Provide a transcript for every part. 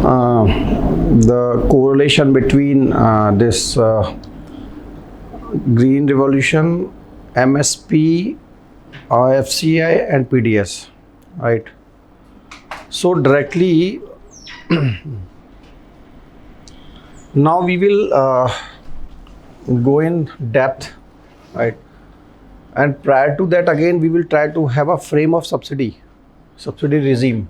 the correlation between this Green Revolution, MSP, FCI, and PDS, right? So directly, now we will go in depth, right? And prior to that, again, we will try to have a frame of subsidy regime.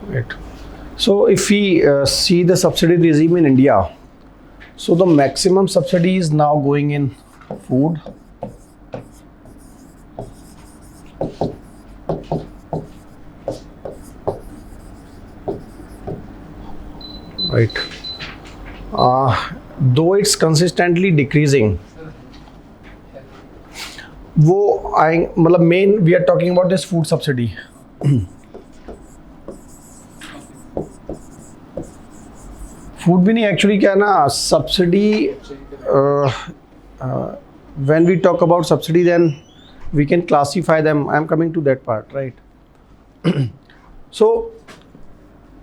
Right. So if we see the subsidy regime in India, so the maximum subsidy is now going in food, right? Though it's consistently decreasing, वो आए मतलब main we are talking about this food subsidy. Food भी नहीं, actually क्या है ना, subsidy, when we talk about subsidy, then we can classify them. I am coming to that part, right? So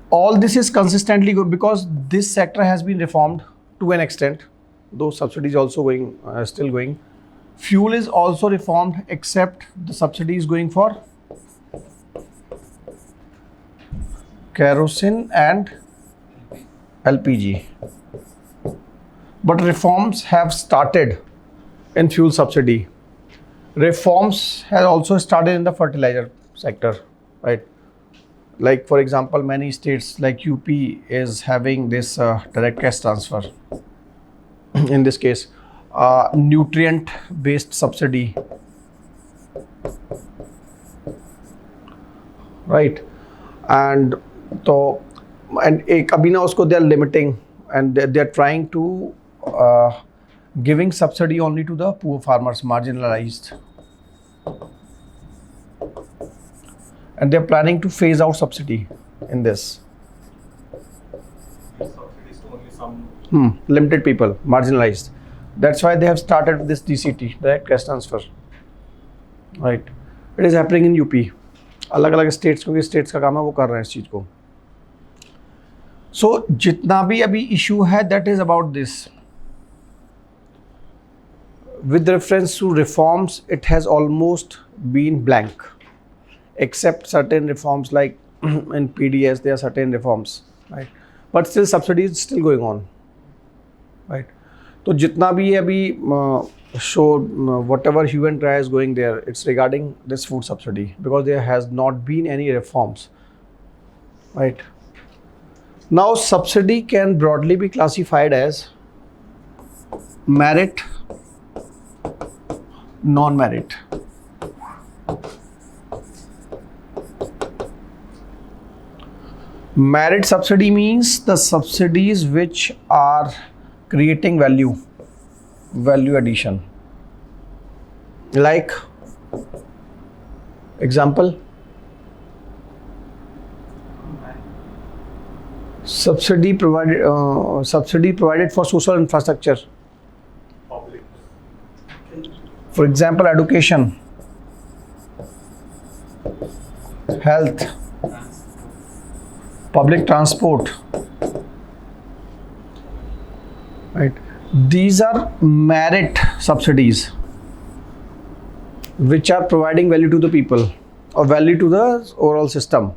all this is consistently good because this sector has been reformed to an extent, though subsidy is also going, still going. Fuel is also reformed, except the subsidy is going for kerosene and LPG. But reforms have started in fuel subsidy. Reforms have also started in the fertilizer sector, right? Like for example, many states like UP is having this direct cash transfer. In this case, nutrient based subsidy, right? And so and एक अभी ना उसको they are limiting and they are trying to giving subsidy only to the poor farmers, marginalized, and they are planning to phase out subsidy in this. Subsidies to only some Limited people, marginalized. That's why they have started this DCT, direct cash transfer, right? It is happening in UP. अलग अलग states, क्योंकि states का काम है वो कर रहे हैं इस चीज़ को. So जितना भी अभी इशू है, that is about this. With reference to reforms, it has almost been blank, except certain reforms like in PDS there are certain reforms, right? But still subsidy is still going on, right? तो जितना भी अभी show whatever hue and cry is going there, it's regarding this food subsidy because there has not been any reforms, right? Now subsidy can broadly be classified as merit, non-merit. Merit subsidy means the subsidies which are creating value addition. Like example, subsidy provided for social infrastructure. public. For example, education, health, public transport, right? These are merit subsidies which are providing value to the people or value to the overall system,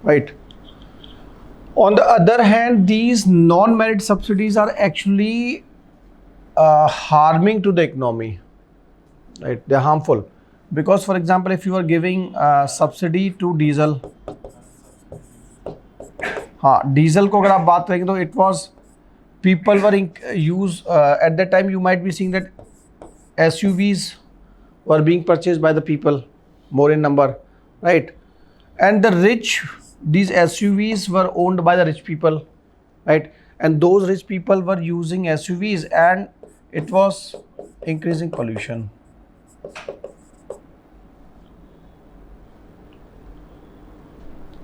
right? On the other hand, these non-merit subsidies are actually harming to the economy, right? They're harmful because, for example, if you are giving subsidy to diesel, diesel को अगर आप बात करेंगे तो it was people were use at that time you might be seeing that SUVs were being purchased by the people more in number, right? And the rich, these SUVs were owned by the rich people, right? And those rich people were using SUVs and it was increasing pollution.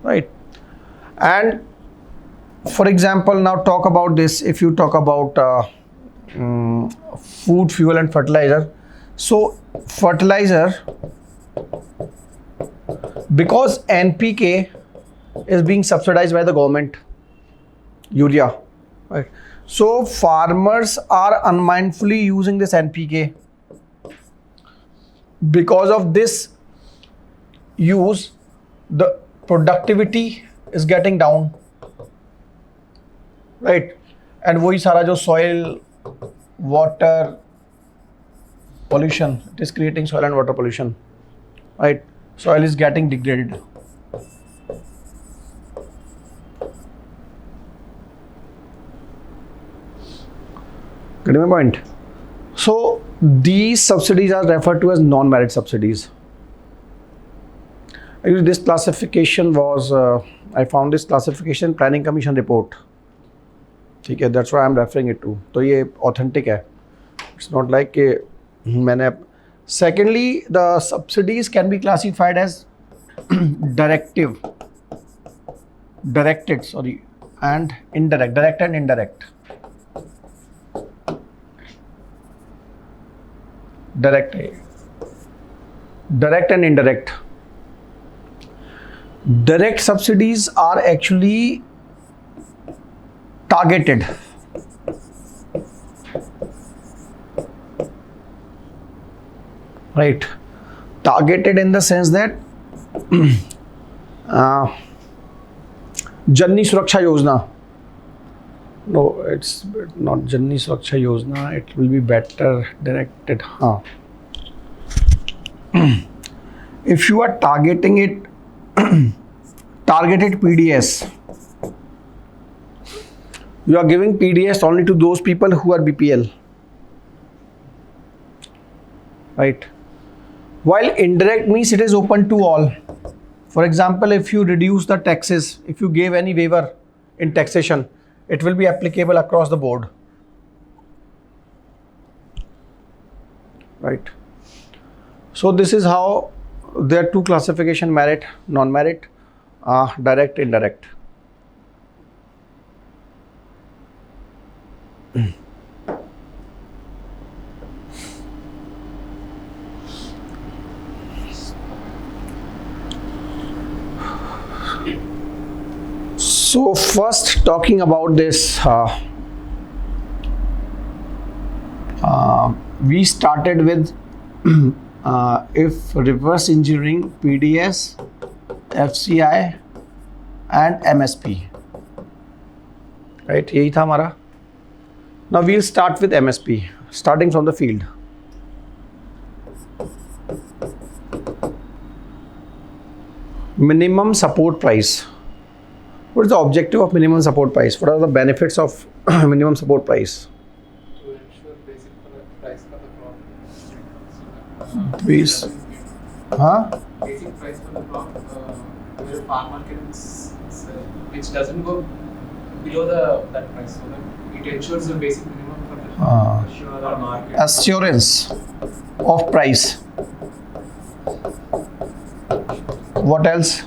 Right? And for example, now talk about this. If you talk about food, fuel, and fertilizer. So fertilizer, because NPK is being subsidized by the government, urea, right? So farmers are unmindfully using this NPK. Because of this use, the productivity is getting down, right? And वही सारा जो soil, water pollution, it is creating soil and water pollution, right? Soil is getting degraded. Getting my point? So these subsidies are referred to as non-merit subsidies. Actually, this classification was I found this classification Planning Commission report. ठीक है, that's why I'm referring it to. तो ये authentic है. It's not like कि मैंने. Secondly, the subsidies can be classified as directed, and indirect. Direct and indirect. Direct and indirect. Direct subsidies are actually targeted. Right. Targeted in the sense that Janni Suraksha Yojana. No, it's not Janni Suraksha Yojana. It will be better directed. If you are targeting it, targeted PDS, you are giving PDS only to those people who are BPL, right? While indirect means it is open to all. For example, if you reduce the taxes, if you gave any waiver in taxation, it will be applicable across the board, right? So this is how there are two classification: merit, non-merit, direct, indirect. So first, talking about this, we started with if reverse engineering, PDS, FCI and MSP, right? यही था हमारा. Now we'll start with MSP, starting from the field. Minimum support price. What is the objective of minimum support price? What are the benefits of minimum support price? To ensure basic price for the crop. Please. Basic price for the crop, where farmer can sell, which doesn't go below that price, so that it ensures the basic minimum for the assure the market. Assurance of price. What else?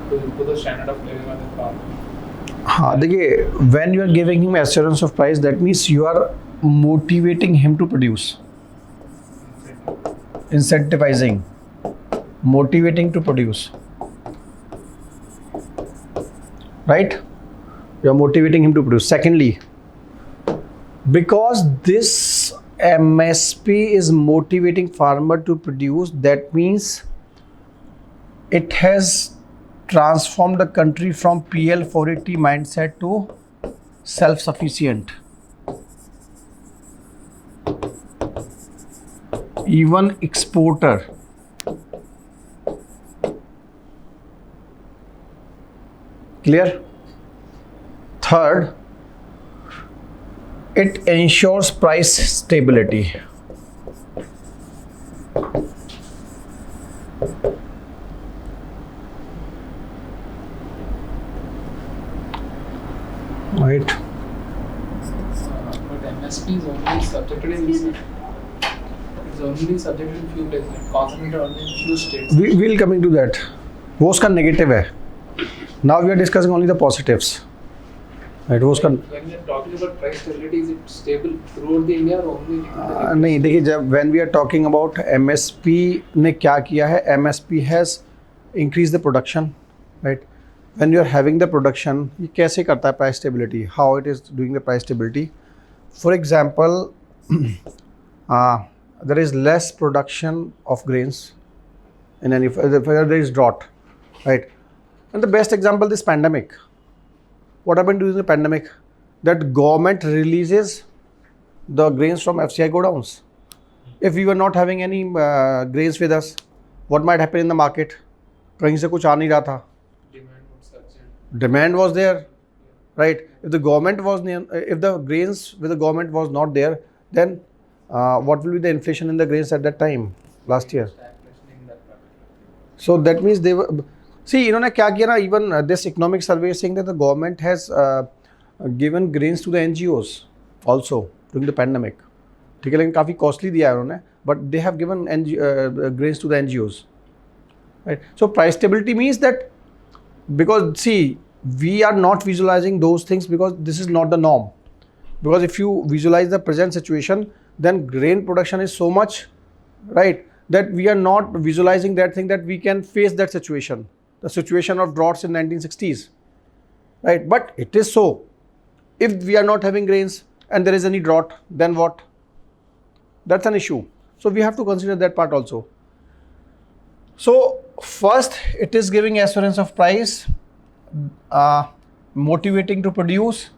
To improve the standard of living of the farmer. हाँ देखिए, when you are giving him assurance of price, that means you are motivating him to produce. Incentivizing, motivating to produce. Right? You are motivating him to produce. Secondly, because this MSP is motivating farmer to produce, that means it has transformed the country from PL 480 mindset to self-sufficient. Even exporter. Clear? Third, it ensures price stability. Right. But MSP is only subjected in few places, concentrated only in few states. We'll coming to that. वो उसका negative है. Now we are discussing only the positives. Right, वो उसका When we are talking about price stability, is it stable throughout the India or only in the नहीं. देखिए, जब when we are talking about MSP ने क्या किया है, MSP has increase the production. Right, when you are having the production, ये कैसे करता है price stability? How it is doing the price stability? For example, there is less production of grains in any, there is drought, right? And the best example, this pandemic. What happened during the pandemic? That government releases the grains from FCI godowns. If we were not having any grains with us, what might happen in the market? कहीं से कुछ आ नहीं रहा था. demand would surge and Demand was there, right? If the government was if the grains with the government was not there, then what will be the inflation in the grains at that time last year? stagflation in that particular. So that means they were, see, इन्होंने क्या किया ना, even this economic survey is saying that the government has given grains to the NGOs also during the pandemic. ठीक है, लेकिन काफ़ी costly दिया है उन्होंने, but they have given grains to the NGOs, right? So price stability means that, because see, we are not visualizing those things because this is not the norm. Because if you visualize the present situation, then grain production is so much, right, that we are not visualizing that thing that we can face that situation, the situation of droughts in 1960s, right? But it is so. If we are not having grains and there is any drought, then what? That's an issue. So we have to consider that part also. So first, it is giving assurance of price, motivating to produce.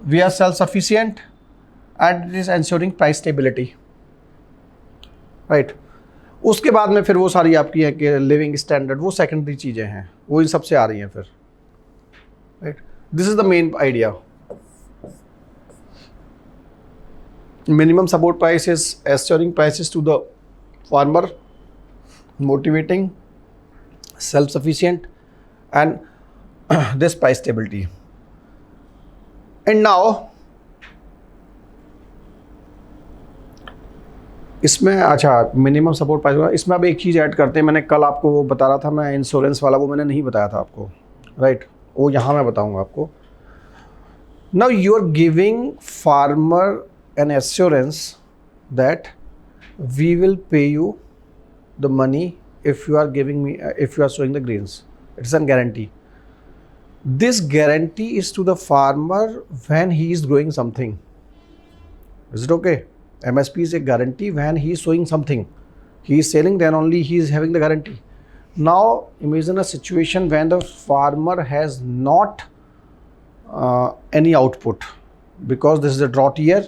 We are self-sufficient, and it is ensuring price stability, right? उसके बाद में फिर वो सारी आपकी है कि living standard, वो सेकेंडरी चीज़ें हैं, वो इन सबसे आ रही हैं फिर, right? This is the main idea. Minimum support price is assuring prices to the farmer, motivating, self sufficient, and this price stability. And now इसमें, अच्छा, मिनिमम सपोर्ट प्राइस होगा. इसमें अब एक चीज़ ऐड करते हैं. मैंने कल आपको वो बता रहा था, मैं इंश्योरेंस वाला, वो मैंने नहीं बताया था आपको, राइट? वो यहाँ मैं बताऊँगा आपको. Now you are giving farmer an assurance that we will pay you the money if you are giving me, if you are showing the grains. It's an guarantee. This guarantee is to the farmer when he is growing something. Is it okay? MSP is a guarantee when he is sowing something. He is selling, then only he is having the guarantee. Now imagine a situation when the farmer has not any output, because this is a drought year,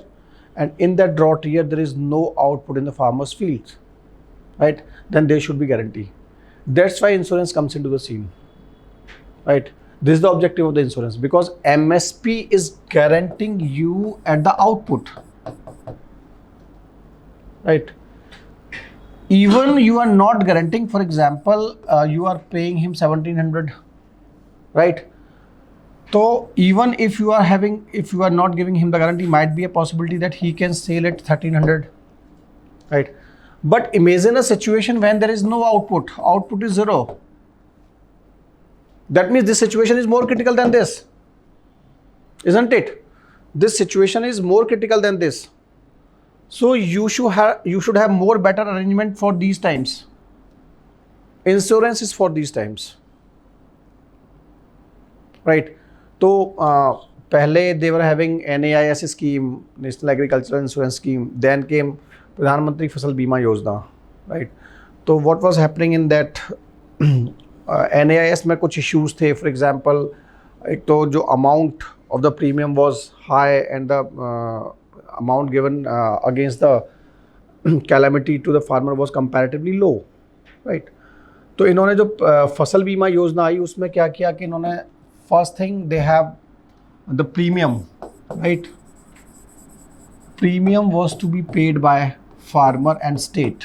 and in that drought year there is no output in the farmer's fields, right? Then there should be guarantee. That's why insurance comes into the scene, right? This is the objective of the insurance, because MSP is guaranteeing you at the output, right? Even you are not guaranteeing, for example, you are paying him 1700, right? So even if you are having, if you are not giving him the guarantee, might be a possibility that he can sell at 1300, right? But imagine a situation when there is no output. Output is zero. That means this situation is more critical than this, isn't it? This situation is more critical than this. So you should have more better arrangement for these times. Insurance is for these times, right? तो पहले they were having NAIS scheme, National Agricultural Insurance Scheme. Then came प्रधानमंत्री फसल बीमा योजना, right? तो what was happening in that NAIS में कुछ issues थे. फॉर एग्जांपल, एक तो जो amount of the premium was high and the amount given against the calamity to the farmer was comparatively low, right? तो इन्होंने जो फसल बीमा योजना आई, उसमें क्या किया कि इन्होंने first thing they have the premium, right? Premium was to be paid by farmer and state,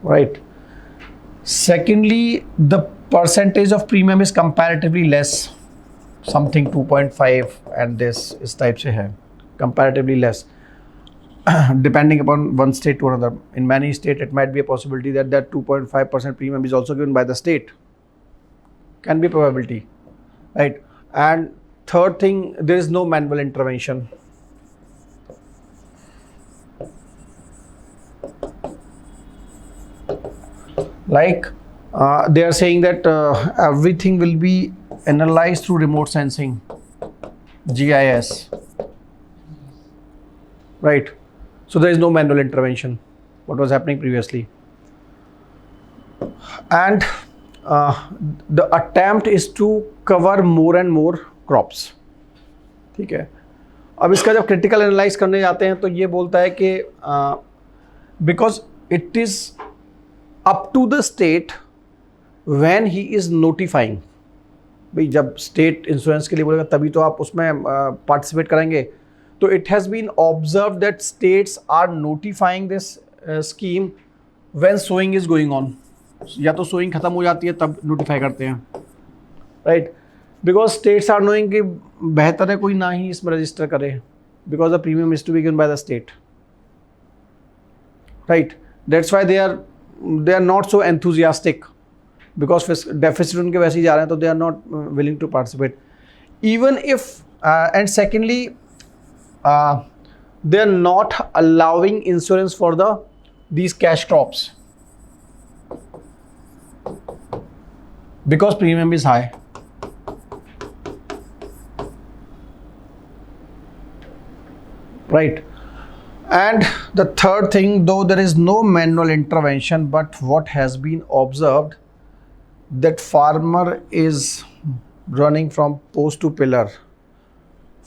right? Secondly, the percentage of premium is comparatively less, something 2.5, and this इस टाइप से है, comparatively less. depending upon one state to another. In many states, it might be a possibility that that 2.5% premium is also given by the state. Can be a probability, right? And third thing, there is no manual intervention. Like they are saying that everything will be analyzed through remote sensing, GIS, right? So there is no manual intervention, what was happening previously. And the attempt is to cover more and more crops. ठीक है, अब इसका जब critical analyse करने जाते हैं तो ये बोलता है कि because it is up to the state when he is notifying. भाई जब स्टेट इंश्योरेंस के लिए बोलेगा तभी तो आप उसमें पार्टिसिपेट करेंगे. तो it has been observe that states are notifying this scheme when sowing is going on. या तो सोइंग खत्म हो जाती है तब नोटिफाई करते हैं, right? Because states are knowing कि बेहतर है कोई ना ही इसमें रजिस्टर करे, because the premium is to be given by the state, right? That's why they are not so enthusiastic, because deficit उनके वैसे ही जा रहे हैं तो they are not willing to participate. Even if and secondly they are not allowing insurance for these cash crops because premium is high. Right. And the third thing, though there is no manual intervention, but what has been observed that farmer is running from post to pillar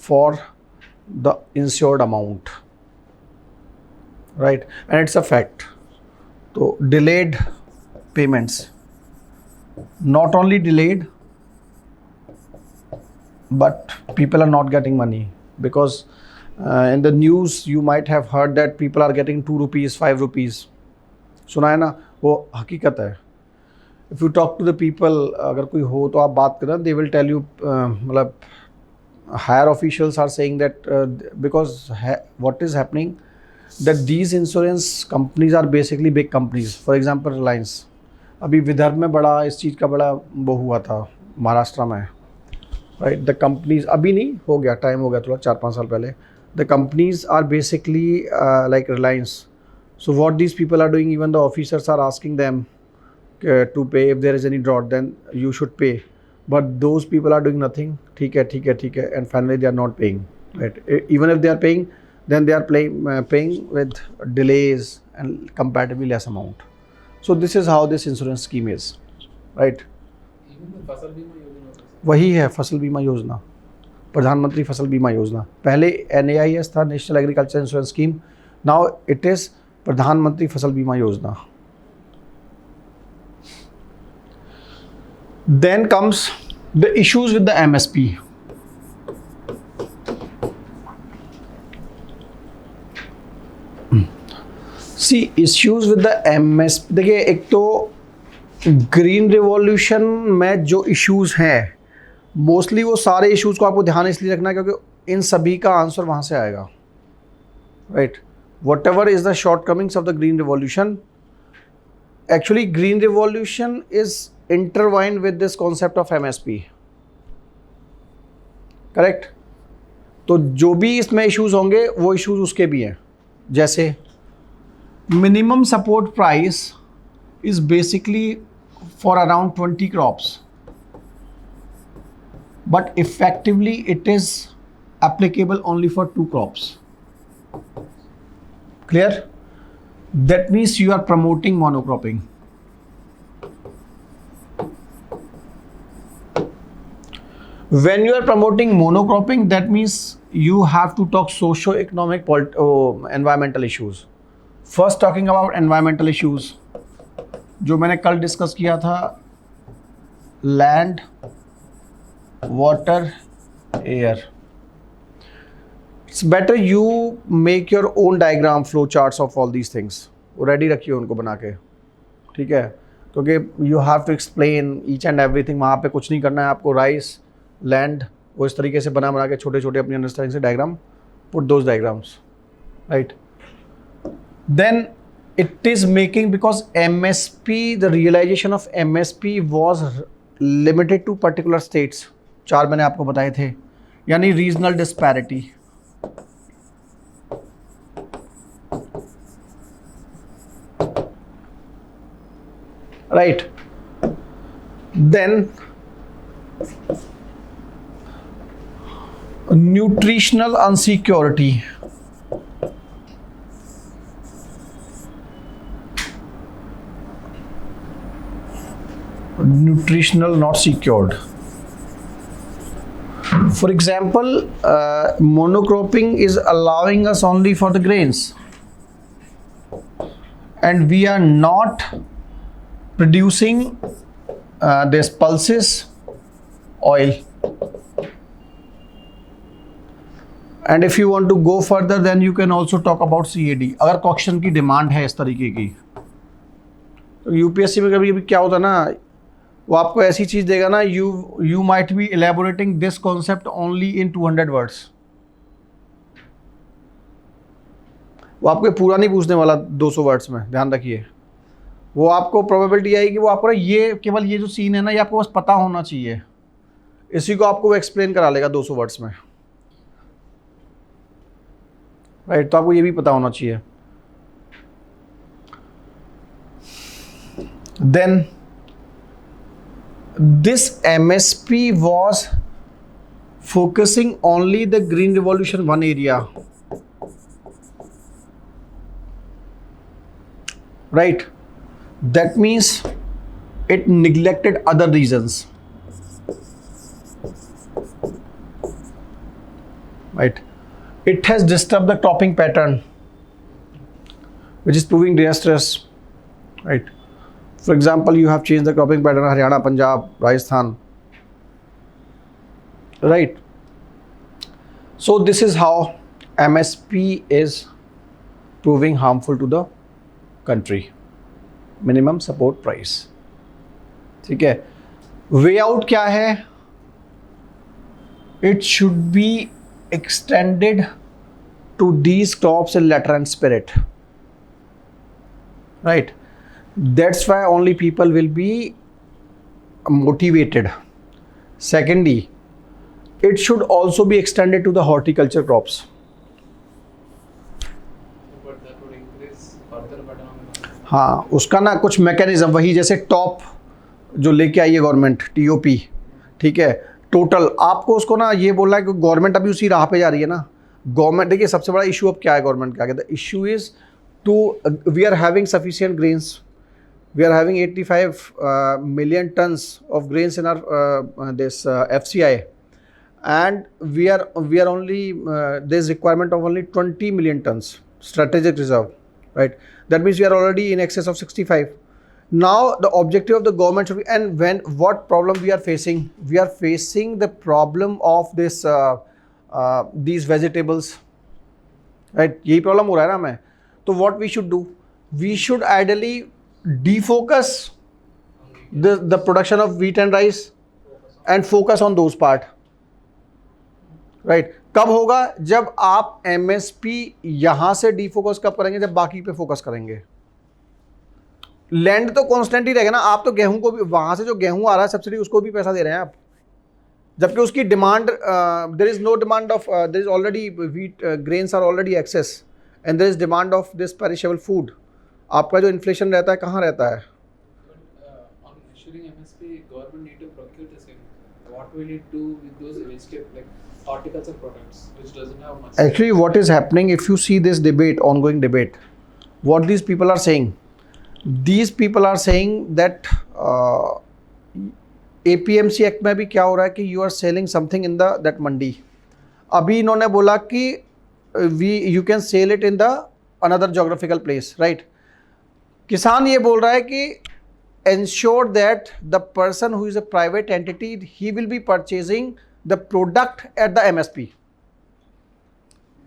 for the insured amount, right? And it's a fact. So delayed payments, not only delayed, but people are not getting money because in the news you might have heard that people are getting 2 rupees, 5 rupees. सुना है ना, वो हकीकत है. If you talk to the people, अगर कोई हो तो आप बात करें, they will tell you मतलब higher officials are saying that because what is happening that these insurance companies are basically big companies. For example, Reliance. अभी विदर्भ में बड़ा इस चीज़ का बड़ा वो हुआ था महाराष्ट्र में, right? The companies अभी नहीं, हो गया टाइम हो गया थोड़ा 4-5 साल पहले. The companies are basically like Reliance. So what these people are doing, even the officers are asking them to pay if there is any drought, then you should pay. But those people are doing nothing. ठीक है, and finally they are not paying. Right? Even if they are paying, then they are paying with delays and comparatively less amount. So this is how this insurance scheme is, right? Even the फसल बीमा योजना, वही है फसल बीमा योजना, प्रधानमंत्री फसल बीमा योजना. पहले NAIS था, national agriculture insurance scheme. Now it is प्रधानमंत्री फसल बीमा योजना. Then comes the issues with the MSP. See, issues with the MSP. देखिए, एक तो ग्रीन रिवॉल्यूशन में जो इश्यूज हैं, मोस्टली वो सारे इश्यूज को आपको ध्यान इसलिए रखना है क्योंकि इन सभी का आंसर वहाँ से आएगा, right? Whatever is the shortcomings of the green revolution, actually green revolution is intertwined with this concept of MSP, correct? तो जो भी इसमें इश्यूज होंगे वो इश्यूज उसके भी हैं. जैसे minimum support price is basically for around 20 crops, but effectively it is applicable only for 2 crops. Clear? That means you are promoting monocropping. When you are promoting monocropping, that means you have to talk socio-economic environmental issues. First talking about environmental issues, जो मैंने कल discuss किया था, land, water, air. It's better you make your own diagram, flow charts of all these things. Ready रखिए उनको बना के, ठीक है? क्योंकि you have to explain each and everything. वहाँ पे कुछ नहीं करना है आपको. राइस, लैंड, वो इस तरीके से बना के छोटे छोटे अपनी अंडरस्टैंडिंग से diagram, put those diagrams, right? then it is making, because MSP, the realization of MSP was limited to particular states. 4 मैंने आपको बताए थे, यानी regional disparity. Right. Then nutritional insecurity. Nutritional not secured. For example, monocropping is allowing us only for the grains, and we are not producing this pulses oil. And if you want to go further, then you can also talk about CAD. अगर question की demand है इस तरीके की, तो UPSC में कभी कभी क्या होता है ना, वो आपको ऐसी चीज़ देगा ना, you might be elaborating this concept only in 200 words. वो आपको पूरा नहीं पूछने वाला 200 वर्ड्स में, ध्यान रखिए. वो आपको प्रोबेबिलिटी आएगी, वो आपको ये केवल ये जो सीन है ना, ये आपको बस पता होना चाहिए. इसी को आपको वो एक्सप्लेन करा लेगा 200 वर्ड्स में. राइट, तो आपको ये भी पता होना चाहिए. Then this MSP was focusing only the green revolution one area, right? That means it neglected other regions, right? It has disturbed the cropping pattern, which is proving disastrous, right? For example, you have changed the cropping pattern Haryana, Punjab, Rajasthan, right? So this is how MSP is proving harmful to the country. Minimum support price. ठीक है. Way out क्या है? It should be extended to these crops in letter and spirit, right? That's why only people will be motivated. Secondly, it should also be extended to the horticulture crops. But that would increase further burden. हाँ, उसका ना कुछ mechanism, वही जैसे top जो लेके आई है government, TOP, ठीक है, टोटल आपको उसको ना ये बोलना है कि गवर्नमेंट अभी उसी राह पे जा रही है ना. गवर्नमेंट, देखिए सबसे बड़ा इशू अब क्या है गवर्नमेंट का, the issue is to we are having sufficient grains. We are having 85 million tons of grains in our this FCI, and we are only there's requirement of only 20 million tons strategic reserve, right? That means we are already in excess of 65. Now the objective of the government should be, and when what problem we are facing? We are facing the problem of this these vegetables, right? यही problem हो रहा है ना हमें. तो what we should do? We should ideally defocus the production of wheat and rice and focus on those part, right? कब होगा? जब आप MSP यहां से डिफोकस कब करेंगे? जब बाकी पे फोकस करेंगे. लैंड तो कांस्टेंट ही रहेगा ना. आप तो गेहूं को भी, वहां से जो गेहूं आ रहा है सब्सिडी, उसको भी पैसा दे रहे हैं आप, जबकि उसकी demand, there is no demand of, there is already wheat grains are already excess, and there is demand of this perishable food. आपका जो इन्फ्लेशन रहता है कहाँ रहता है? On issuing MSP, government need to procure the same. What will it do with those vegetable, like horticulture products, which doesn't have much? Actually, what is happening, if you see this debate, ongoing debate, what these people are saying that APMC act में भी क्या हो रहा है कि you are selling something in the that मंडी. अभी इन्होंने बोला कि you can sell it in the another geographical place, right? किसान ये बोल रहा है कि ensure that the person who is a private entity, he will be purchasing the product at the MSP.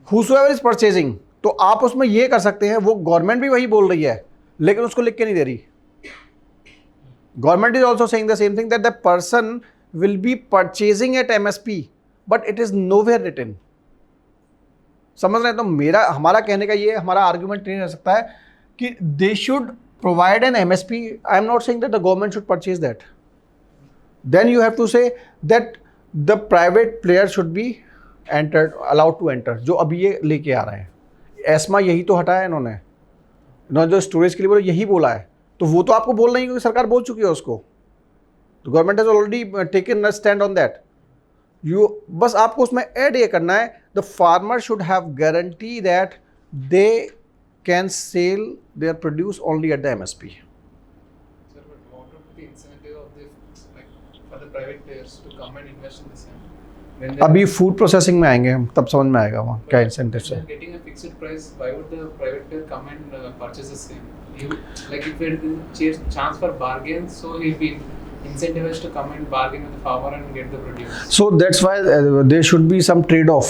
Whosoever is purchasing, तो आप उसमें ये कर सकते हैं, वो गवर्नमेंट भी वही बोल रही है, लेकिन उसको लिख के नहीं दे रही. Government is also saying the same thing, that the person will be purchasing at MSP, but it is nowhere written. समझ रहे हैं? तो मेरा हमारा कहने का ये हमारा आर्ग्यूमेंट नहीं रह सकता है कि they should provide an MSP. I am not saying that the government should purchase that. Then you have to say that the private player should be entered, allowed to enter, जो अभी ये लेके आ रहे हैं. एस्मा यही तो हटाया इन्होंने जो स्टोरेज के लिए बोला, यही बोला है. तो वो तो आपको बोलना ही, क्योंकि सरकार बोल चुकी है उसको. तो government has already taken a stand on that. You बस आपको उसमें ऐड ये करना है, the farmer should have guarantee that they can sell their produce only eight the MSP. Sir, but what would be the incentive of the, like, for the private players to come and invest in the same? When they अभी food processing में आएंगे हम, तब समझ में आएगा वहाँ क्या इंसेंटिव when है. they're getting a fixed price, why would the private player come and purchase the same? You, like, if there is a chance for bargain, so he'll be incentivized to come and bargain with the farmer and get the produce. So that's why there should be some trade off.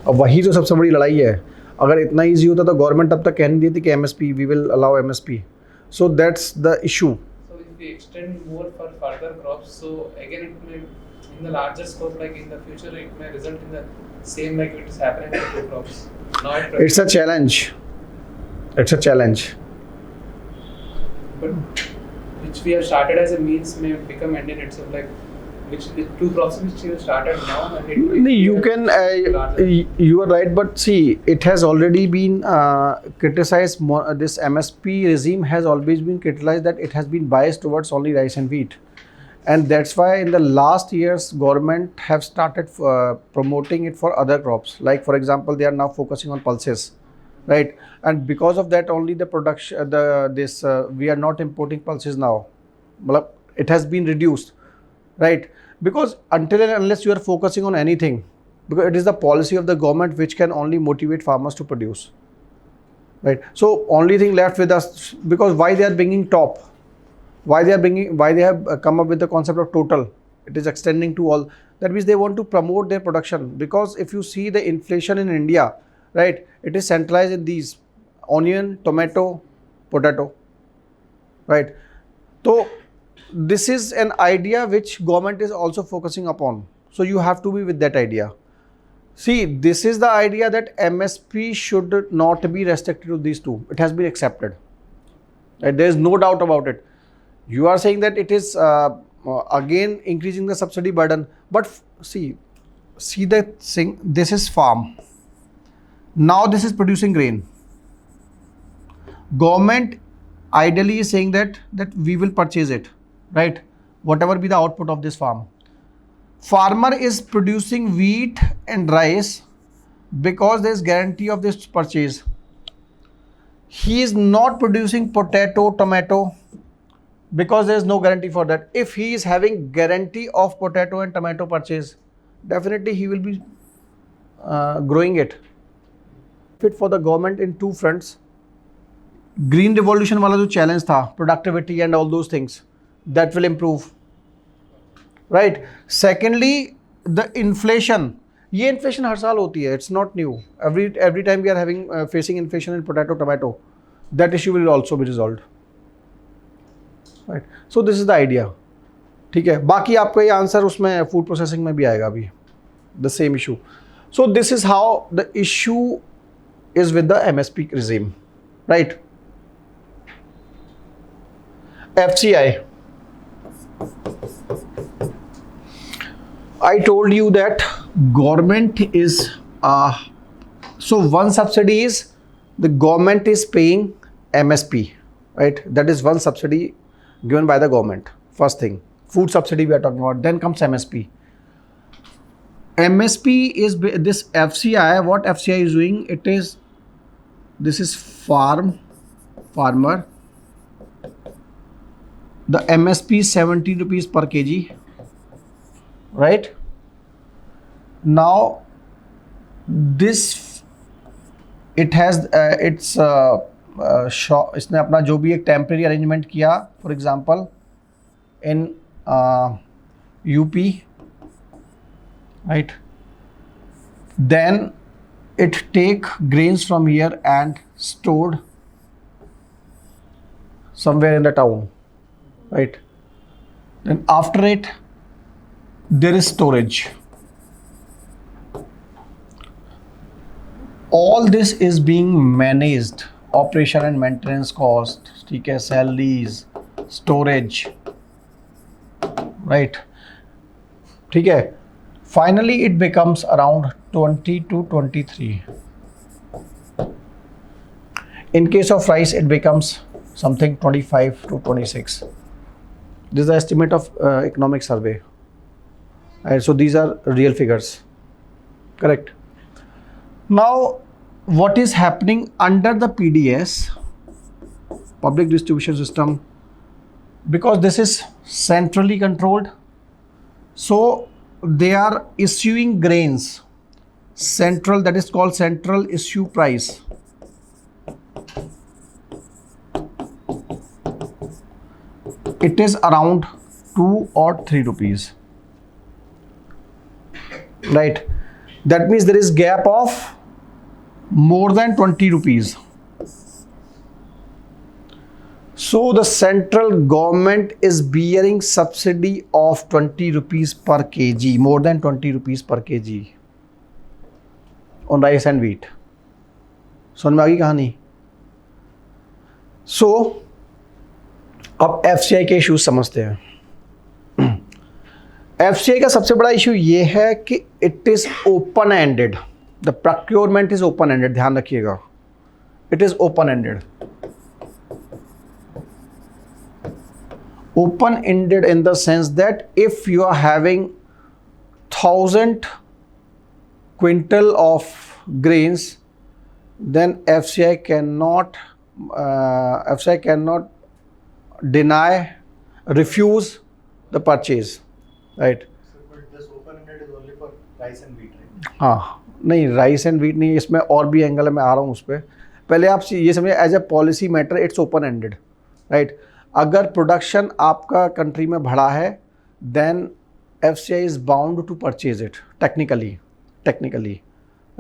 अब वही तो सबसे बड़ी लड़ाई है. अगर इतना easy होता तो गवर्नमेंट तब तक कह नहीं देती कि MSP, we will allow MSP. So that's the issue. So if we extend more for further crops, so again it may, in the larger scope, like in the future, it may result in the same like it is happening with two crops. Now at present, It's a challenge. It's a challenge. but which we have started as a means may become end in itself, like which the two crops which we have started now and it may You be can, larger. you are right, but see, it has already been criticized. This MSP regime has always been criticized that it has been biased towards only rice and wheat, and that's why in the last years government have started promoting it for other crops. Like for example, they are now focusing on pulses, right? And because of that only the production, we are not importing pulses now. Matlab, it has been reduced, right? Because until and unless you are focusing on anything, because it is the policy of the government which can only motivate farmers to produce, right? So only thing left with us, because why they are bringing top, why they have come up with the concept of total, it is extending to all. That means they want to promote their production, because if you see the inflation in India, right, it is centralized in these: onion, tomato, potato, right? So this is an idea which government is also focusing upon, so you have to be with that idea. See, this is the idea that MSP should not be restricted to these two. It has been accepted, right? There is no doubt about it. You are saying that it is again increasing the subsidy burden, but see the thing, this is farm. Now this is producing grain. Government ideally is saying that we will purchase it, right? Whatever be the output of this farm. Farmer is producing wheat and rice because there is guarantee of this purchase. He is not producing potato, tomato, because there is no guarantee for that. If he is having guarantee of potato and tomato purchase, definitely he will be growing it. Fit for the government in two fronts. Green revolution वाला जो challenge था, productivity and all those things, that will improve, right? Secondly, the inflation. ये inflation हर साल होती है. It's not new. Every time we are having facing inflation in potato, tomato, that issue will also be resolved, right? So this is the idea. ठीक है. बाकी आपका ये answer उसमें फूड प्रोसेसिंग में भी आएगा अभी. The same issue. So this is how the issue is with the MSP regime, right? FCI. I told you that government is so one subsidy is the government is paying MSP, right? That is one subsidy given by the government. First thing, food subsidy we are talking about. Then comes MSP. MSP is this FCI. What FCI is doing? This is farmer. The MSP is 70 rupees per kg, right? Now this it has its इसने अपना जो भी एक temporary arrangement किया, for example in UP, right? Then it take grains from here and stored somewhere in the town, right? Then after it there is storage. all this is being managed, operation and maintenance cost, ठीक है, salaries, storage, right, ठीक है. Finally it becomes around 20 to 23. In case of rice it becomes something 25 to 26. This is the estimate of economic survey. So these are real figures, correct. Now what is happening under the PDS, public distribution system, because this is centrally controlled, so they are issuing grains central, that is called central issue price. It is around 2 or 3 rupees, right. That means there is gap of more than 20 rupees. So the central government is bearing subsidy of 20 rupees per kg, more than 20 rupees per kg on rice and wheat. समझ में आ गई कहानी. So अब FCI के issues समझते हैं. FCI का सबसे बड़ा इशू ये है कि it is open ended. The procurement is open ended, ध्यान रखिएगा. It is open ended. Open ended in the sense that if you are having 1000 quintal of grains, then FCI cannot deny, refuse the purchase, right. But this open-ended is only for rice and wheat, right? हाँ, नहीं rice and wheat नहीं, इसमें और भी angle है, मैं आ रहा हूँ उस पर. पहले आप ये समझिए as a policy matter it's open ended, right. अगर प्रोडक्शन आपका कंट्री में बढ़ा है then FCI is bound to purchase it technically,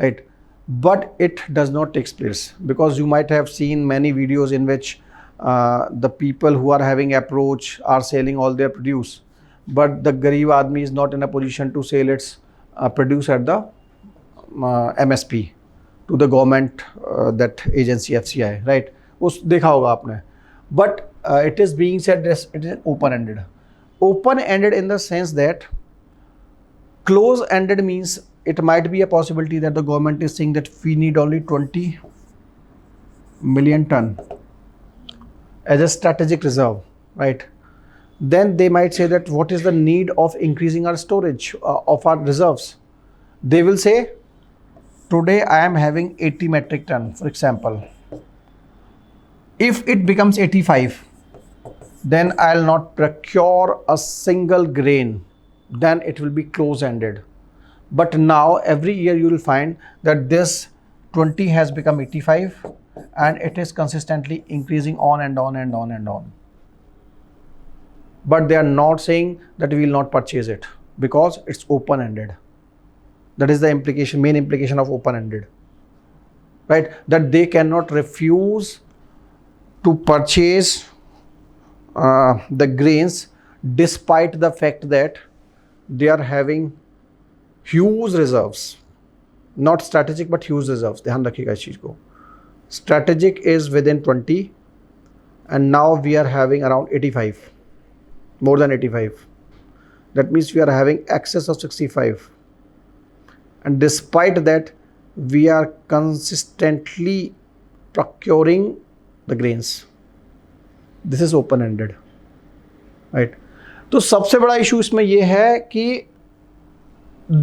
right. But it does not takes place because you might have seen many videos in which the people who are having approach are selling all their produce, but the गरीब आदमी is not in a position to sell its produce at the MSP to the government, that agency FCI, right. उस देखा होगा आपने. But it is being said that it is open-ended. Open-ended in the sense that close-ended means it might be a possibility that the government is saying that we need only 20 million ton as a strategic reserve, right. Then they might say that what is the need of increasing our storage of our reserves. They will say today I am having 80 metric ton, for example. If it becomes 85, then I'll not procure a single grain, then it will be close-ended. But now every year you will find that this 20 has become 85 and it is consistently increasing on and on and on and on. But they are not saying that we will not purchase it because it's open-ended. That is the implication, main implication of open-ended, right? That they cannot refuse to purchase the grains despite the fact that they are having huge reserves, not strategic but huge reserves. ध्यान रखिएगा इस चीज को. Strategic is within 20 and now we are having around 85, more than 85. That means we are having excess of 65, and despite that we are consistently procuring the grains. This is open ended, right. तो सबसे बड़ा issue इसमें यह है कि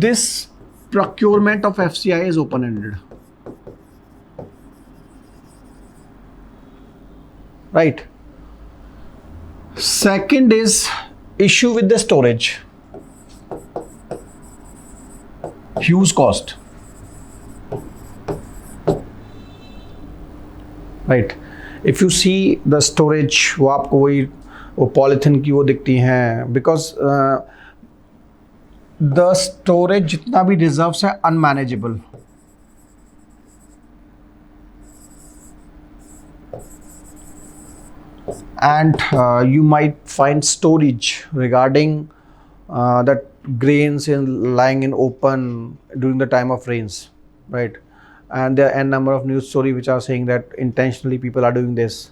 this procurement of FCI is open ended, right. Second is issue with the storage, huge cost, right. If you see the storage, वो आपको वो पॉलीथिन की वो दिखती हैं, because the storage जितना भी reserves है unmanageable. And you might find storage regarding that grains lying in open during the time of rains, right. and there are n number of news story which are saying that intentionally people are doing this,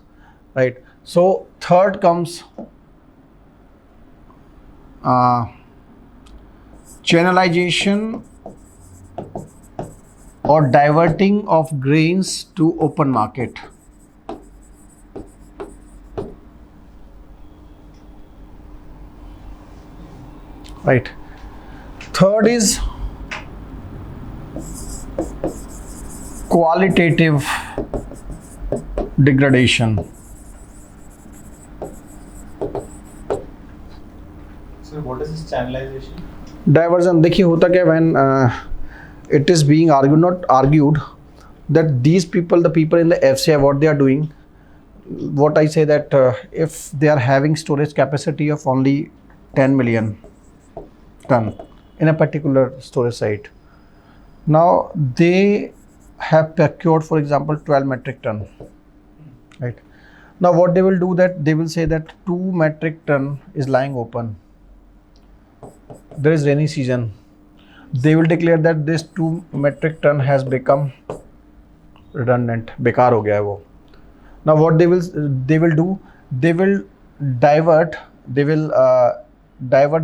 right? So third comes channelization or diverting of grains to open market. Right. Third is qualitative degradation. So what is this channelization? Diversion. देखिए होता क्या when it is being argued, not argued, that these people, the people in the FCI, what they are doing, what I say that if they are having storage capacity of only 10 million ton in a particular storage site, now they have procured, for example, 12 metric ton, right? Now what they will do, that they will say that 2 metric ton is lying open, there is rainy season, they will declare that this 2 metric ton has become redundant, बेकार हो गया है वो. Now what they will do, they will divert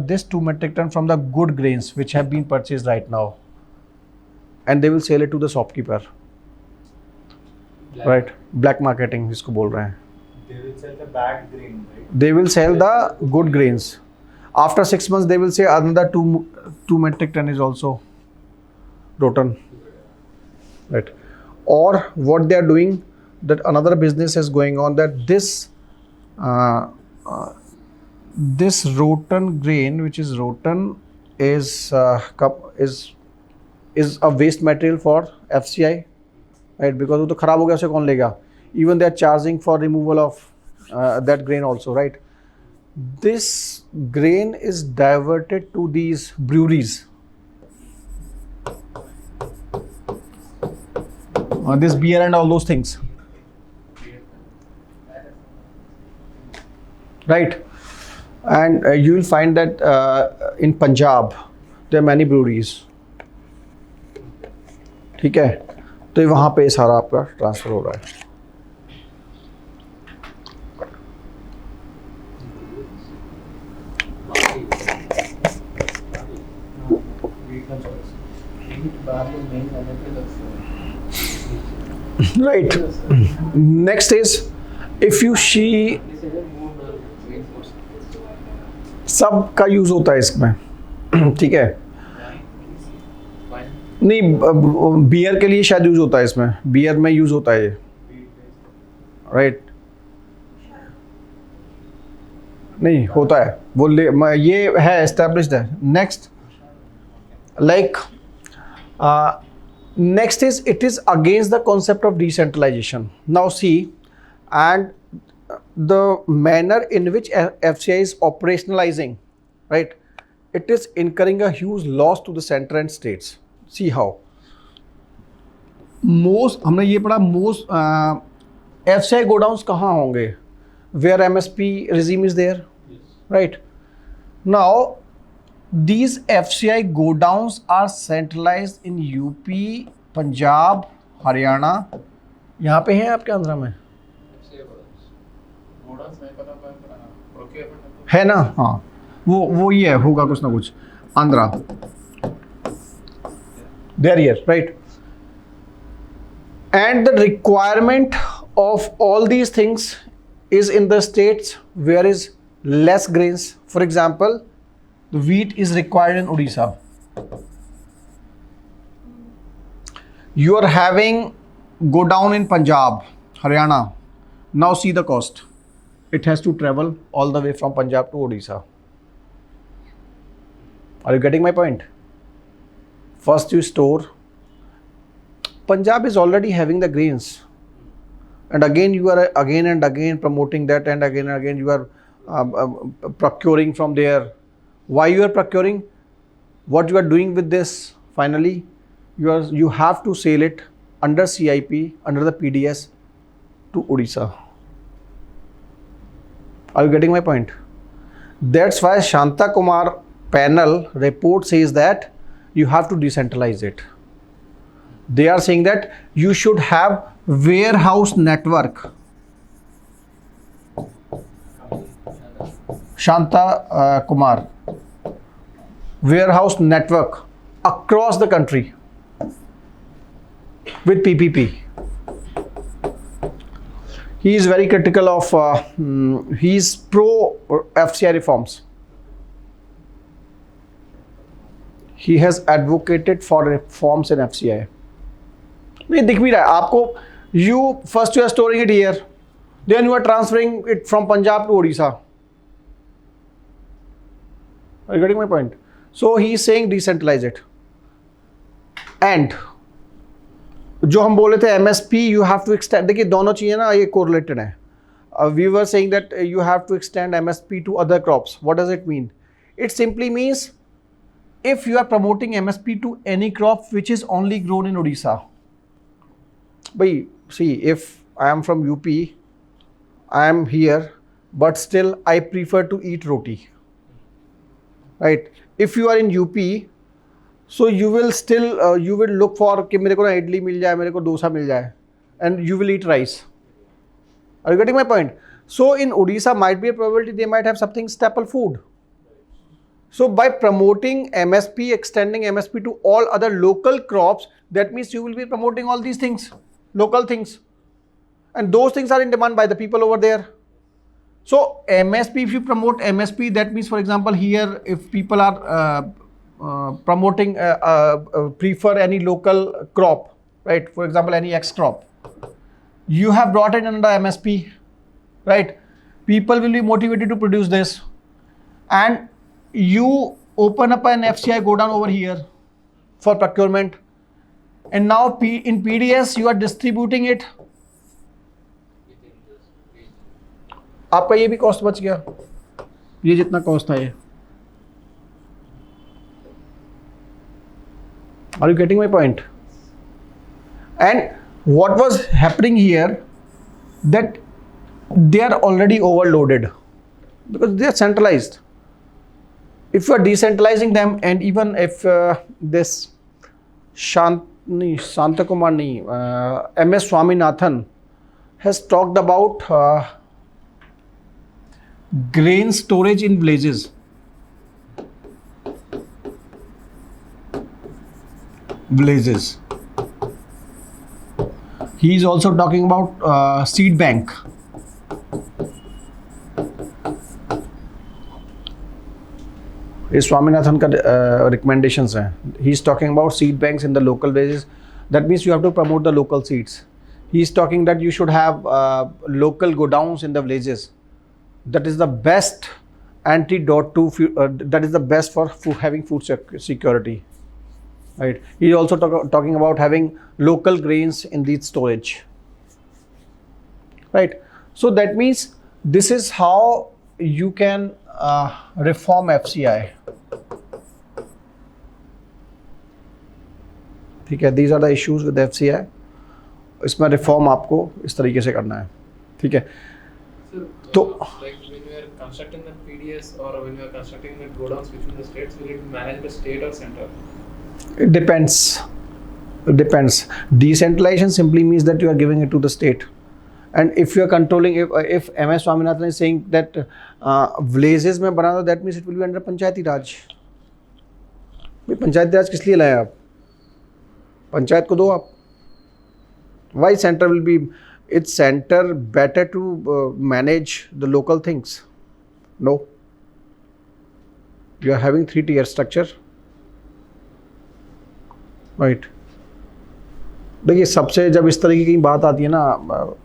this 2 metric ton from the good grains which have been purchased right now, and they will sell it to the shopkeeper, right? Black marketing जिसको बोल रहे हैं. They will sell the bad grain, right? They will sell the good grains. After 6 months, they will say another 2 metric ton is also rotten, right? Or what they are doing, that another business is going on, that this rotten grain, which is rotten, is a waste material for FCI, right? Because वो तो खराब हो गया, उसे कौन लेगा? Even they are charging for removal of that grain also, right? This grain is diverted to these breweries. This beer and all those things, right? And you will find that in Punjab there are many breweries. ठीक है, तो वहाँ पे सारा आपका transfer हो रहा है. Right. Next is, if you see, सब का यूज होता है इसमें, ठीक है? नहीं, बियर के लिए शायद यूज होता है इसमें, बियर में यूज होता है ये, राइट? नहीं होता है वो, ये है एस्टेब्लिश्ड है. Next, like next is, it is against the concept of decentralization. Now see, and the manner in which FCI is operationalizing, right, it is incurring a huge loss to the center and states. See how most, हमने ये पढ़ा, most FCI godowns कहाँ होंगे? Where MSP regime is there, right? Now these FCI godowns are centralized in UP, Punjab, Haryana. यहाँ पे हैं आपके आंध्रा में? है ना? हाँ, वो ये होगा कुछ ना कुछ. Andhra, they are here, right? And the requirement of all these things is in the states where is less grains. For example, the wheat is required in Odisha. You are having go down in Punjab, Haryana. Now see the cost. It has to travel all the way from Punjab to Odisha. Are you getting my point? First you store. Punjab is already having the grains, and again you are again and again promoting that, and again you are procuring from there. Why you are procuring? What you are doing with this? Finally, you have to sell it under CIP, under the PDS, to Odisha. Are you getting my point? That's why Shanta Kumar panel report says that you have to decentralize it. They are saying that you should have warehouse network. Shanta Kumar, warehouse network across the country with PPP. He is very critical of, he is pro FCI reforms. He has advocated for reforms in FCI. नहीं दिख भी रहा है आपको. You first you are storing it here, then you are transferring it from Punjab to Odisha. Are you getting my point? So he is saying decentralize it. And जो हम बोले थे MSP you have to extend. देखिए दोनों चीज़ें ना ये correlated हैं. We were saying that you have to extend MSP to other crops. What does it mean? It simply means if you are promoting MSP to any crop which is only grown in Odisha. Bhai, see, if I am from UP, I am here, but still I prefer to eat roti. Right? If you are in UP, so you will still you will look for कि मेरे को ना इडली मिल जाए, मेरे को डोसा मिल जाए, and you will eat rice. Are you getting my point? So in Odisha might be a probability they might have something staple food. So by promoting MSP, extending MSP to all other local crops, that means you will be promoting all these things, local things. And those things are in demand by the people over there. So MSP, if you promote MSP, that means, for example, here, if people are promoting, prefer any local crop, right? For example, any X crop, you have brought it under MSP, right? People will be motivated to produce this. And you open up an FCI go down over here for procurement, and now in PDS you are distributing it. आपका ये भी cost बच गया, ये जितना cost था ये. Are you getting my point? And what was happening here, that they are already overloaded because they are centralized. If you are decentralizing them, and even if this MS Swaminathan has talked about grain storage in villages. He is also talking about seed bank. ये स्वामीनाथन का recommendations हैं. He is talking about seed banks in the local villages. That means you have to promote the local seeds. He is talking that you should have local godowns in the villages. That is the best antidote to that is the best for having food security. Right. He is also talking about having local grains in these storage. Right. So that means this is how you can reform FCI. ठीक है, these are the issues with FCI. इसमें reform आपको इस तरीके से करना है. ठीक है. तो like when we are constructing the PDS or when we are constructing the godowns between the states, will it be managed by state or center? it depends. Decentralization simply means that you are giving it to the state. And if you are controlling, if MS Swaminathan is saying that villages में बनाना, that means it will be under पंचायती राज. भाई पंचायती राज किस लिए लाए आप? पंचायत को दो आप. Why center will be? It's center better to manage the local things. No. You are having 3-tier structure. Right. देखिए सबसे जब इस तरीके की बात आती है ना,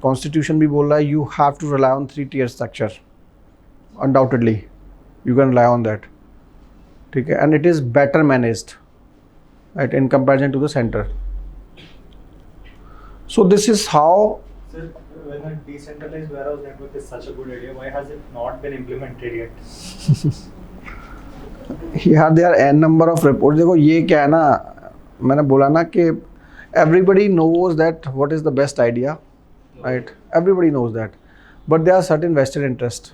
कॉन्स्टिट्यूशन भी बोल रहा है you have to rely on 3-tier structure. Undoubtedly, you can rely on that. ठीक है, and it is better managed, right, in comparison to the center. So this is how. Sir, when a decentralized warehouse network is such a good idea, why has it not been implemented yet? यार there are n number of reports. देखो ये क्या है ना, मैंने बोला ना कि everybody knows that what is the best idea, right? Everybody knows that, but there are certain vested interest.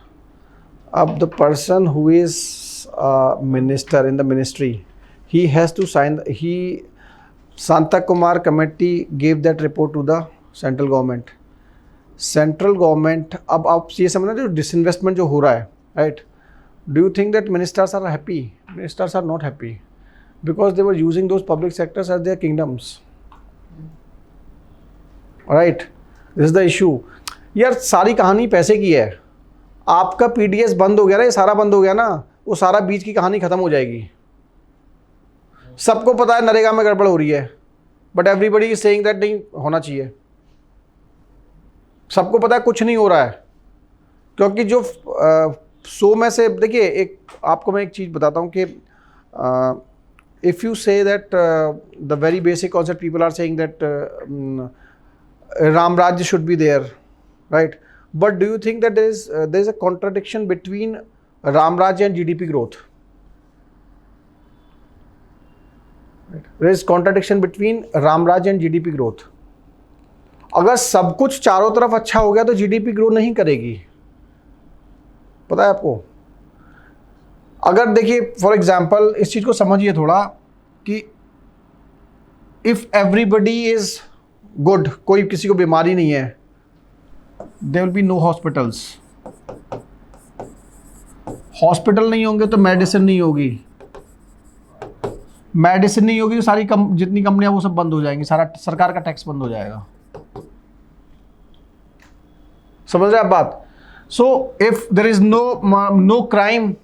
The person who is a minister in the ministry, he has to sign. He Santa Kumar committee gave that report to the central government. Central government, अब आप ये समझना जो disinvestment जो हो रहा है, right? Do you think that ministers are happy? Ministers are not happy because they were using those public sectors as their kingdoms. Right? This is the issue. यार सारी कहानी पैसे की है. आपका PDS बंद हो गया ना, ये सारा बंद हो गया ना, वो सारा बीच की कहानी खत्म हो जाएगी. सबको पता है नरेगा में गड़बड़ हो रही है, but everybody is saying that नहीं होना चाहिए. सबको पता है कुछ नहीं हो रहा है, क्योंकि जो 100 में से देखिए, एक आपको मैं एक चीज़ बताता हूँ कि if you say that the very basic concept people are saying that Ram Rajya should be there, right? But do you think that there is a contradiction between Ram Rajya and GDP growth? There is contradiction between Ram Rajya and GDP growth. अगर सब कुछ चारों तरफ अच्छा हो गया तो GDP grow नहीं करेगी. पता है आपको? अगर देखिए फॉर एग्जाम्पल इस चीज को समझिए थोड़ा कि इफ एवरीबडी इज गुड, कोई किसी को बीमारी नहीं है, there will be no hospitals. Hospital नहीं होंगे तो मेडिसिन नहीं होगी. मेडिसिन नहीं होगी तो सारी जितनी कंपनियां वो सब बंद हो जाएंगी, सारा सरकार का टैक्स बंद हो जाएगा. समझ रहे आप बात? So if there is no crime,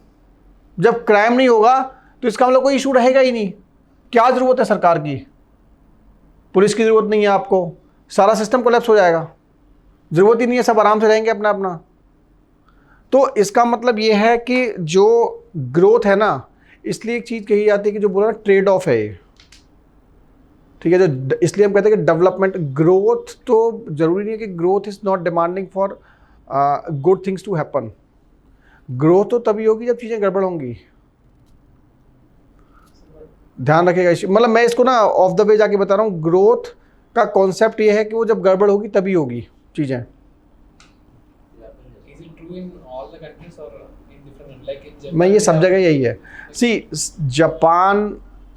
जब क्राइम नहीं होगा तो इसका मतलब कोई इशू रहेगा ही नहीं. क्या जरूरत है सरकार की? पुलिस की जरूरत नहीं है आपको, सारा सिस्टम कोलैप्स हो जाएगा. जरूरत ही नहीं है, सब आराम से रहेंगे अपना अपना. तो इसका मतलब ये है कि जो ग्रोथ है ना, इसलिए एक चीज़ कही जाती है कि जो बोला ना ट्रेड ऑफ है ये, ठीक है? जो इसलिए हम कहते हैं कि डेवलपमेंट ग्रोथ तो जरूरी नहीं है कि growth is not demanding for good things to happen. Growth तो तभी होगी जब चीज़ें गड़बड़ होंगी. ध्यान रखिएगा. मतलब मैं इसको ना ऑफ द वे जाके बता रहा हूँ. ग्रोथ का कॉन्सेप्ट ये है कि वो जब गड़बड़ होगी तभी होगी चीज़ें. मैं ये सब जगह यही है. See Japan,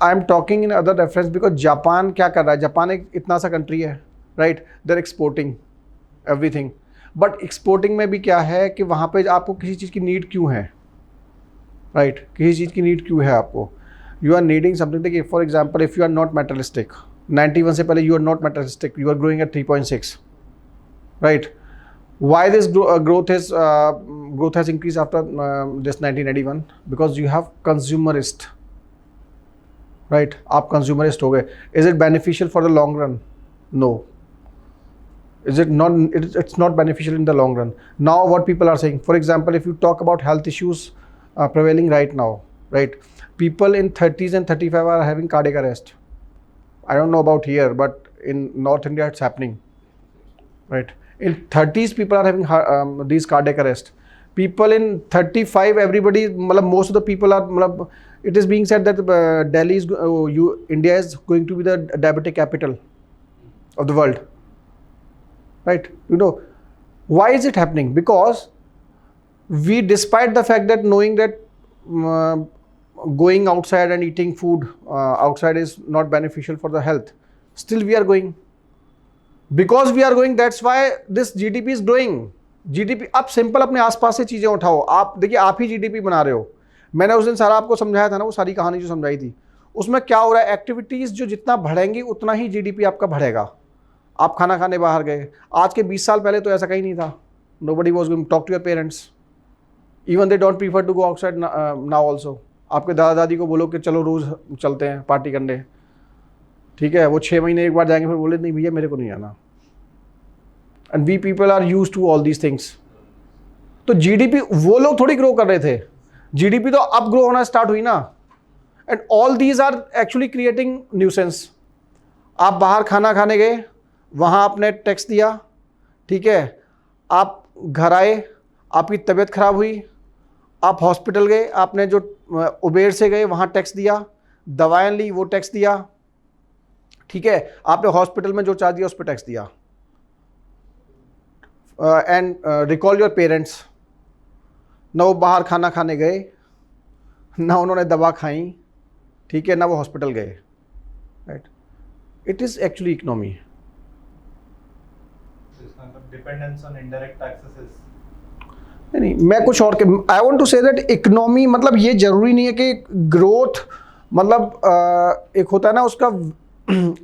I am talking in other reference because Japan क्या कर रहा है? जापान एक इतना सा कंट्री है, right? They are exporting everything, but exporting में भी क्या है कि वहाँ पे आपको किसी चीज़ की नीड क्यों है, राइट? किसी चीज़ की नीड क्यों है आपको? You are needing something. देखिए for example if you are not materialistic, 91 से पहले you are not materialistic, you are growing at 3.6, right? Why this growth has increased after this 1981? Because you have consumerist, right? आप consumerist हो गए. Is it beneficial for the long run? No. Is it not? It's not beneficial in the long run. Now what people are saying, for example, if you talk about health issues prevailing right now, right? People in 30s and 35 are having cardiac arrest. I don't know about here, but in North India it's happening, right? In 30s, people are having these cardiac arrest. People in 35, everybody, most of the people are, it is being said that Delhi is, India is going to be the diabetic capital of the world. Right? You know, why is it happening? Because we, despite the fact that knowing that going outside and eating food outside is not beneficial for the health, still we are going. Because we are going, that's why this GDP is growing. GDP, आप simple अपने आसपास से चीज़ें उठाओ. आप देखिए, आप ही GDP बना रहे हो. मैंने उस दिन सारा आपको समझाया था ना, वो सारी कहानी जो समझाई थी, उसमें क्या हो रहा है? एक्टिविटीज़ जो जितना बढ़ेंगी उतना ही GDP आपका बढ़ेगा. आप खाना खाने बाहर गए, आज के 20 साल पहले तो ऐसा कहीं नहीं था. Nobody was going to talk to your parents. Even they don't prefer to go outside now also. आपके दादा दादी को बोलो कि चलो रोज़ चलते हैं पार्टी करने, ठीक है? वो 6 महीने एक बार जाएंगे, फिर बोले नहीं भैया मेरे को नहीं आना. And we people are used to all these things. तो GDP वो लोग थोड़ी ग्रो कर रहे थे. GDP तो अब ग्रो होना स्टार्ट हुई ना. And all these are actually creating nuisance. आप बाहर खाना खाने गए, वहाँ आपने टैक्स दिया, ठीक है? आप घर आए, आपकी तबीयत खराब हुई, आप हॉस्पिटल गए, आपने जो उबेर से गए वहाँ टैक्स दिया, दवाएं ली वो टैक्स दिया, ठीक है? आपने हॉस्पिटल में जो चार्ज दिया उस पर टैक्स दिया. एंड रिकॉल योर पेरेंट्स, ना वो बाहर खाना खाने गए, ना उन्होंने दवा खाई, ठीक है? ना वो हॉस्पिटल गए, right? It is actually economy. Dependence on indirect taxes is नहीं, मैं कुछ और I want to say that economy मतलब ये जरूरी नहीं है कि ग्रोथ मतलब एक होता है ना उसका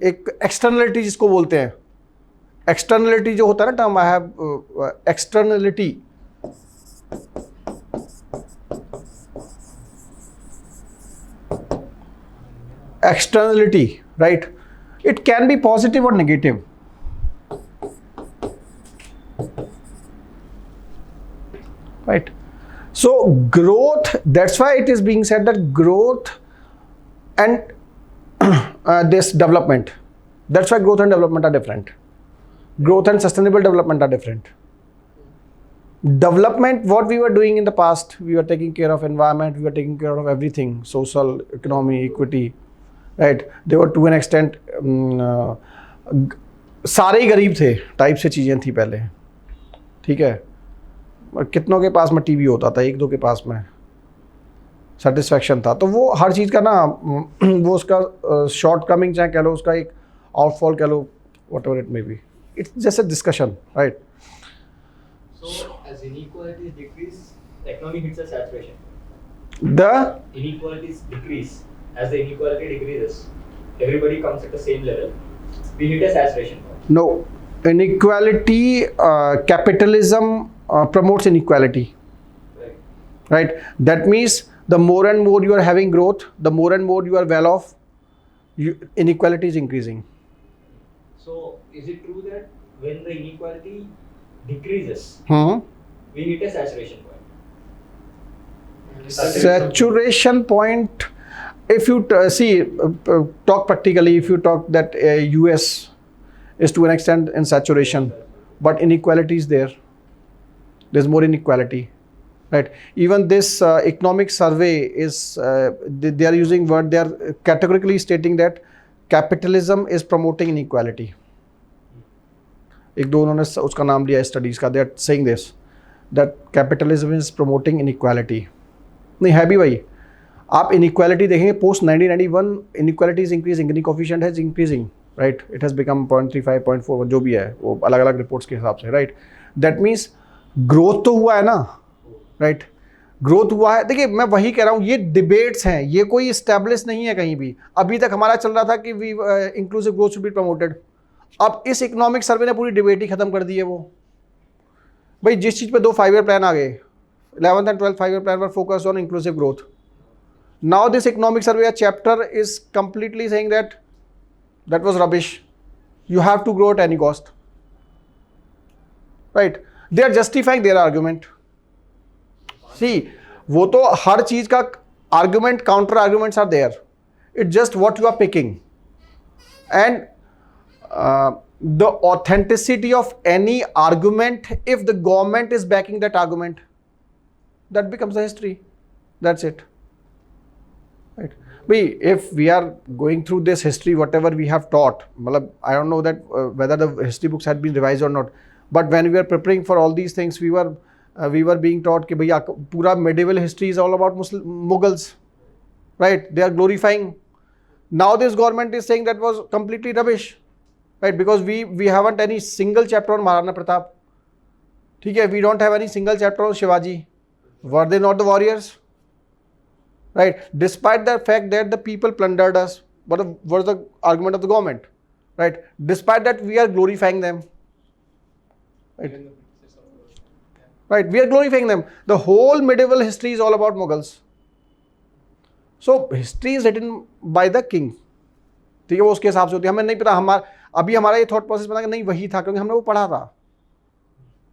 एक एक्सटर्नलिटी जिसको बोलते हैं, एक्सटर्नलिटी जो होता है ना term, I have externality, externality, right, it can be positive और negative. Right. So growth, that's why it is being said that growth and this development, that's why growth and development are different. Growth and sustainable development are different. Development, what we were doing in the past, we were taking care of environment, we were taking care of everything, social, economy, equity, right? They were to an extent सारे ही गरीब थे type से चीज़ें थी पहले, ठीक है. कितनों के पास में टीवी होता था, एक दो के पास में सेटिस्फैक्शन था. तो वो हर चीज़ का ना वो उसका शॉर्ट कमिंग चाहे कह लो, उसका एक आउटफॉल कह लो, whatever it may be, it's just a discussion, right. So as inequalities decrease, the economy hits a saturation. The Inequalities decrease. As the inequality decreases, everybody comes at the same level. We hit a saturation point. no inequality, capitalism promotes inequality, Right. right? That means the more and more you are having growth, the more and more you are well off, inequality is increasing. So is it true that when the inequality decreases, we hit a saturation point? Saturation point, if you see, talk practically, if you talk that US is to an extent in saturation, but inequality is there. There's more inequality, right? Even this economic survey is they are using word, they are categorically stating that capitalism is promoting inequality. एक दो उन्होंने उसका नाम लिया studies का, they are saying this, that capitalism is promoting inequality. नहीं है भी भाई, आप inequality देखेंगे post 1991 inequality is increasing, Gini coefficient है increasing, right? It has become 0.35, 0.4 जो भी है वो अलग अलग रिपोर्ट्स के हिसाब से, right? That means ग्रोथ तो हुआ है ना, राइट, ग्रोथ हुआ है. देखिए मैं वही कह रहा हूँ, ये डिबेट्स हैं, ये कोई इस्टेब्लिश नहीं है कहीं भी. अभी तक हमारा चल रहा था कि we inclusive growth should be promoted. अब इस इकोनॉमिक सर्वे ने पूरी डिबेट ही खत्म कर दी है. वो भाई जिस चीज़ पे 2 5 ईयर प्लान आ गए, 11th and 12th 5 year plan were focused on inclusive growth. Now this economic survey chapter is completely saying that was rubbish, you have to grow at any cost, right. They are justifying their argument. See, वो तो हर चीज का argument, counter arguments are there. It's just what you are picking. And the authenticity of any argument, if the government is backing that argument, that becomes the history. That's it. Right. If we are going through this history, whatever we have taught, I don't know that whether the history books had been revised or not. But when we were preparing for all these things, we were being taught कि भैया पूरा medieval history is all about Mughals, right? They are glorifying. Now this government is saying that was completely rubbish, right? Because we haven't any single chapter on Maharana Pratap. ठीक है, we don't have any single chapter on Shivaji. Were they not the warriors? Right? Despite the fact that the people plundered us, what was the argument of the government? Right? Despite that, we are glorifying them. Right, we are glorifying them. The whole medieval history is all about Mughals. So history is written by the king. ठीक है, वो उसके हिसाब से होती है. हमें नहीं पता, अभी हमारा ये थॉट प्रोसेस बना कि नहीं वही था, क्योंकि हमने वो पढ़ा था.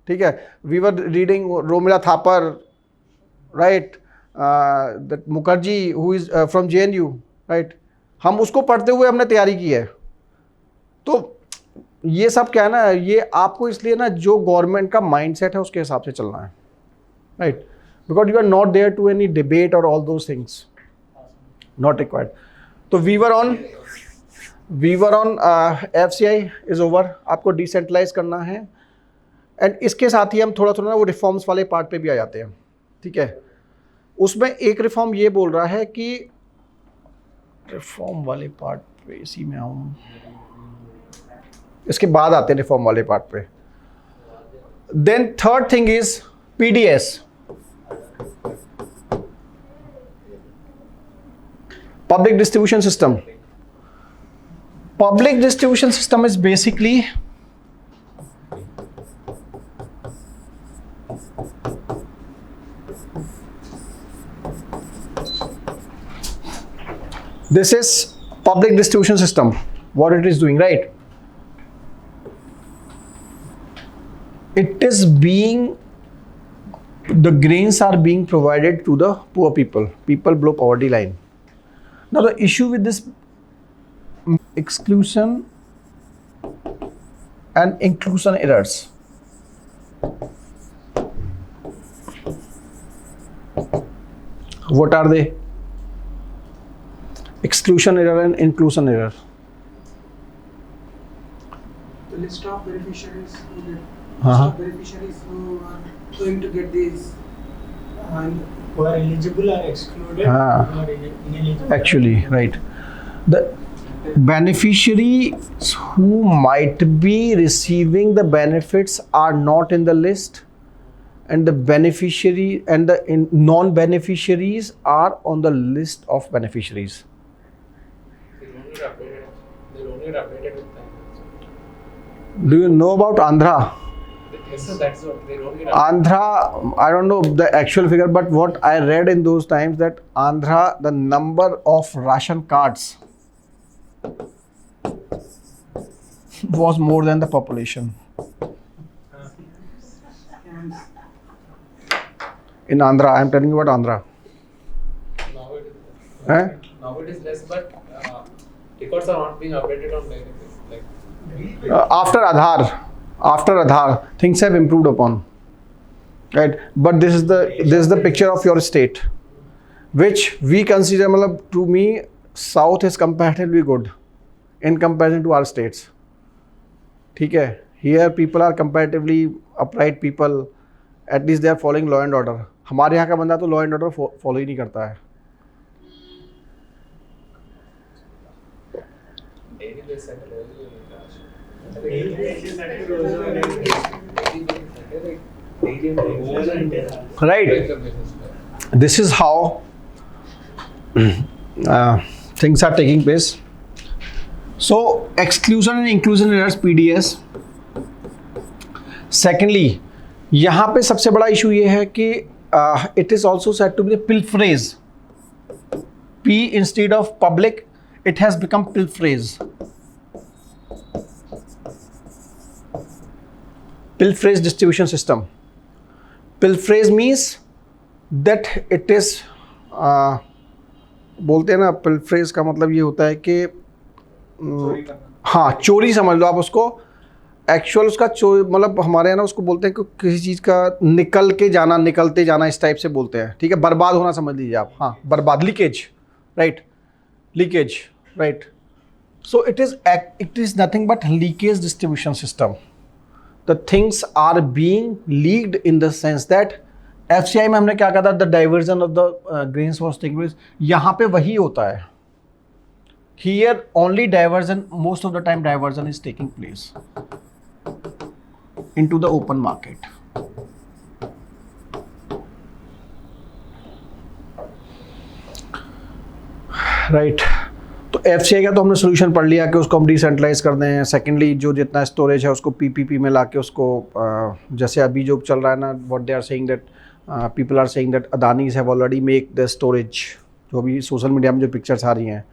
ठीक है, we were reading Romila Thapar, right, that Mukherjee who is from JNU, राइट. हम उसको पढ़ते हुए हमने तैयारी की है. तो ये सब क्या है ना, ये आपको इसलिए ना जो गवर्नमेंट का माइंडसेट है उसके हिसाब से चलना है, right. Because you are not there to any debate और all those things, not required. तो we were on FCI is over. आपको डिसेंट्रलाइज करना है. एंड इसके साथ ही हम थोड़ा थोड़ा ना वो रिफॉर्म्स वाले पार्ट पे भी आ जाते हैं. ठीक है, उसमें एक रिफॉर्म ये बोल रहा है कि रिफॉर्म वाले पार्ट पे इसी में आऊँ, इसके बाद आते हैं रिफॉर्म वाले पार्ट पे. Then third thing is PDS. Public distribution system. Public distribution system is basically this is public distribution system, what it is doing, right? It is being, the grains are being provided to the poor people below poverty line. Now the issue with this exclusion and inclusion errors, what are they? Exclusion error and inclusion error. The list of beneficiaries who get Uh-huh. beneficiaries who are going to get these and Who are eligible are excluded. Ah. Who are ineligible. Actually, right. The beneficiaries who might be receiving the benefits are not in the list, and the beneficiary and the non-beneficiaries are on the list of beneficiaries. They don't get updated with time. Do you know about Andhra? Yes, sir, that's what they don't get Andhra, I don't know the actual figure, but what I read in those times that Andhra, the number of ration cards was more than the population. In Andhra, I am telling you about Andhra. Now it is, Eh? now it is less, but records are not being updated on daily basis. Like After Aadhaar, things have improved upon, right? But this is the picture of your state, which we consider, matlab, to me, South is comparatively good in comparison to our states. ठीक है? Here people are comparatively upright people. At least they are following law and order. हमारे यहाँ का बंदा तो law and order follow ही नहीं करता है. daily basis at a level, Daily basis at a level. Right. This is how things are taking place. So exclusion and inclusion errors, PDS. Secondly, यहाँ पे सबसे बड़ा इशू ये है कि it is also said to be the pilphrase. P instead of public, it has become pilphrase. Pilphrase distribution system. Pilphrase means that it is बोलते हैं ना, pilphrase का मतलब ये होता है कि हाँ, चोरी समझ लो आप उसको. एक्चुअल उसका मतलब हमारे यहाँ ना उसको बोलते हैं कि किसी चीज़ का निकलते जाना इस टाइप से बोलते हैं. ठीक है, बर्बाद होना समझ लीजिए आप. हाँ, बर्बाद, leakage, right, leakage, right. So it is nothing but leakage distribution system. The things are being leaked in the sense that FCI में हमने क्या कहा था, the diversion of the grains was taking place. यहाँ पे वही होता है. Here only diversion, most of the time diversion is taking place into the open market. Right. तो FCI का तो हमने सोल्यूशन पढ़ लिया कि उसको हम डिसेंट्रलाइज कर दें. सेकेंडली जो जितना स्टोरेज है उसको PPP में ला के उसको जैसे अभी जो चल रहा है ना, what they are saying that people are saying that Adanis have already make the storage, जो अभी सोशल मीडिया में जो पिक्चर्स आ रही हैं.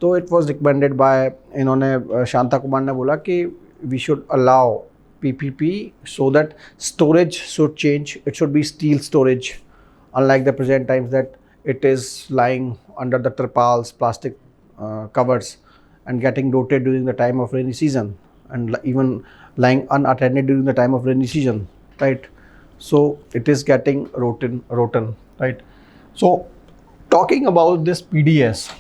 तो इट वाज रिकमेंडेड बाय, इन्होंने शांता कुमार ने बोला कि we should allow PPP so that storage should change, it should be steel storage, unlike the present times that it is lying under the tarpaulins, plastic covers, and getting rotted during the time of rainy season, and even lying unattended during the time of rainy season, right? So it is getting rotten, right? So talking about this PDS,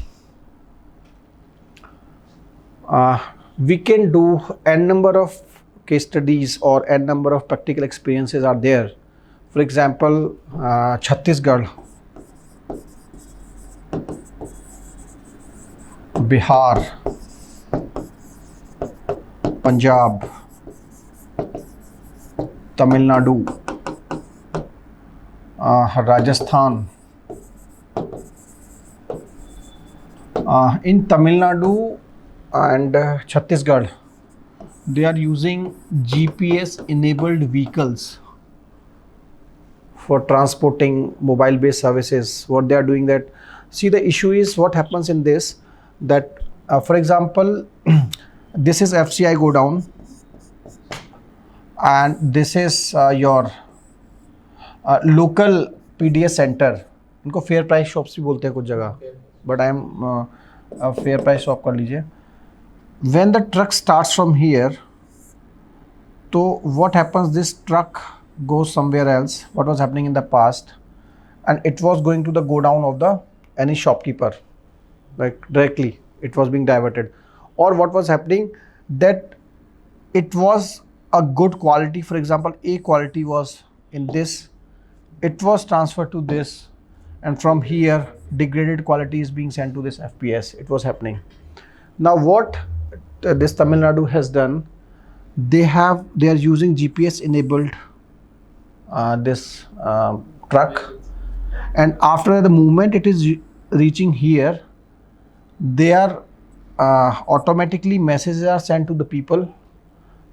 we can do n number of case studies or n number of practical experiences are there. For example, Chhattisgarh, Bihar, Punjab, Tamil Nadu, Rajasthan. In Tamil Nadu and Chhattisgarh, they are using GPS enabled vehicles for transporting mobile based services. What they are doing that, see, the issue is what happens in this, that for example this is FCI go down and this is your local PDS center. इनको fair price shops भी बोलते हैं कुछ जगह, but I am fair price shop कर लीजिए. When the truck starts from here, so what happens, this truck goes somewhere else, what was happening in the past, and it was going to the go down of the any shopkeeper, like directly it was being diverted. Or what was happening, that it was a good quality, for example A quality was in this, it was transferred to this, and from here degraded quality is being sent to this FPS. It was happening. Now what this Tamil Nadu has done, they are using GPS enabled this truck, and after the moment it is reaching here, they are automatically messages are sent to the people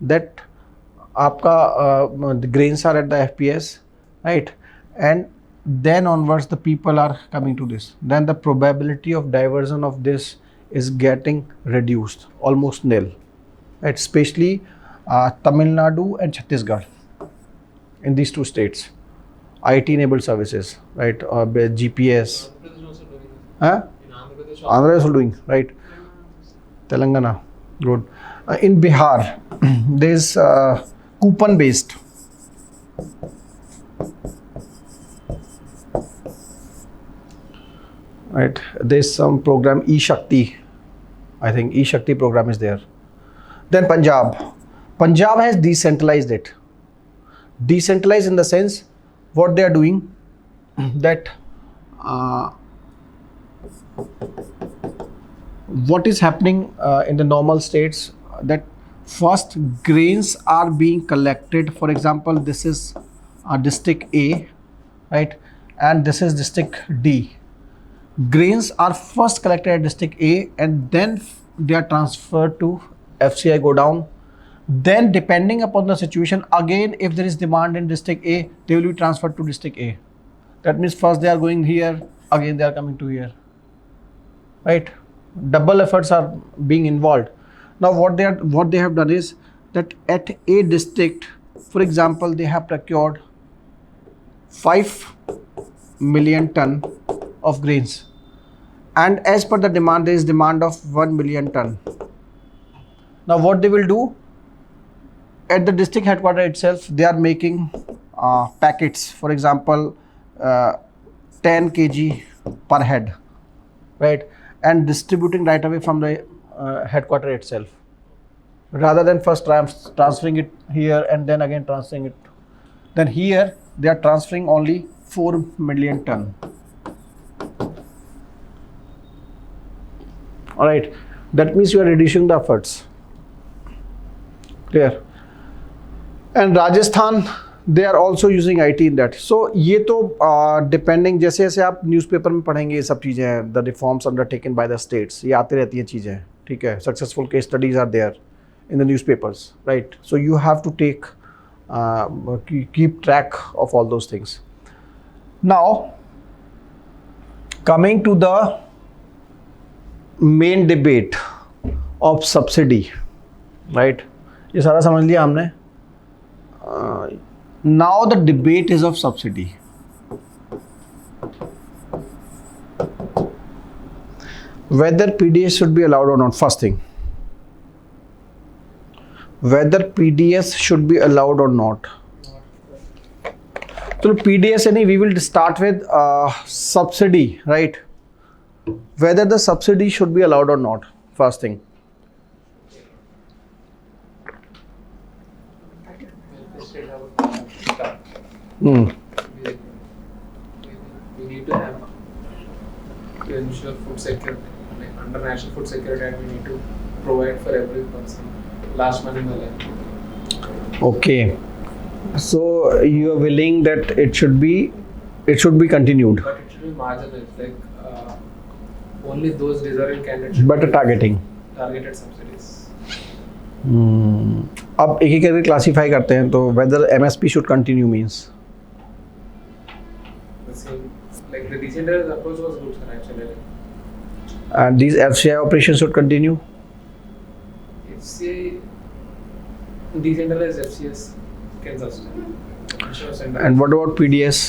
that aapka the grains are at the FPS, right? And then onwards the people are coming to this, then the probability of diversion of this is getting reduced, almost nil, right? Especially Tamil Nadu and Chhattisgarh, in these two states, IT enabled services, right? GPS. Huh? Andhra is also doing, right? Telangana, good. In Bihar, there is coupon based. Right, there's some program E-Shakti, I think E-Shakti program is there. Then Punjab has decentralized it. Decentralized in the sense, what they are doing, that what is happening in the normal states, that first grains are being collected. For example, this is district A, right, and this is district D. Grains are first collected at district A and then they are transferred to FCI go down. Then depending upon the situation, again if there is demand in district A, they will be transferred to district A. That means first they are going here, again they are coming to here, right? Double efforts are being involved. Now what they have done is that at a district, for example, they have procured 5 million ton of grains, and as per the demand, there is demand of 1 million ton. Now what they will do, at the district headquarters itself, they are making packets, for example 10 kg per head, right, and distributing right away from the headquarters itself, rather than first transferring it here and then again transferring it. Then here they are transferring only 4 million ton. All right, that means you are reducing the efforts. Clear? And Rajasthan, they are also using IT in that. So ये तो depending, जैसे जैसे आप newspaper में पढ़ेंगे ये सब चीज़ें हैं, the reforms undertaken by the states, ये आती रहती हैं चीज़ें, ठीक है? Successful case studies are there in the newspapers, right? So you have to keep track of all those things. Now, coming to the main debate of subsidy, right? ये सारा समझ लिया हमने. Now the debate is of subsidy. Whether PDS should be allowed or not. First thing, whether PDS should be allowed or not. So PDS, we will start with subsidy, right? Whether the subsidy should be allowed or not. First thing. We need to have to ensure food security, like under national food security, and we need to provide for every person last month in the line. Okay. So you are willing that it should be continued. But it should be marginalized, like only those deserving candidates should Better be targeting. targeted subsidies. अब एक एक करके classify करते हैं तो whether MSP should continue means The same, like the decentralized approach was good, sir, actually. and these FCI operations should continue. FCI, decentralized FCS can sustain. Sure, And what about PDS?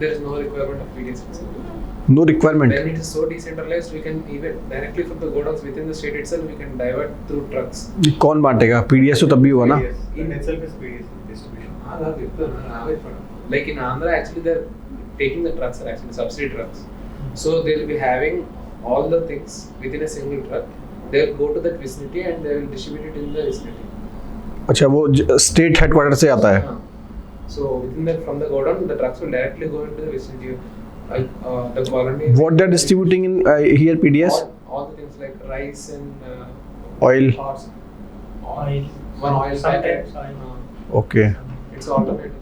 there is no requirement of PDS. itself. No requirement. When it is so decentralized, we can even directly from the godowns within the state itself, we can divert through trucks. कौन बांटेगा? PDS तो तब भी हुआ ना? PDS. In itself is PDS distribution. Like in Andhra, actually they're taking the trucks, are actually subsidy trucks. So they'll be having all the things within a single truck. They'll go to that vicinity and they will distribute it in the vicinity. अच्छा वो state headquarter से आता है. So within that, from the godown, the trucks will directly go into the vicinity. The colony. What they're distributing in here PDS? All the things like rice and Oil. horse, Oil. one oil packet. Sometimes oil. Okay. It's automated.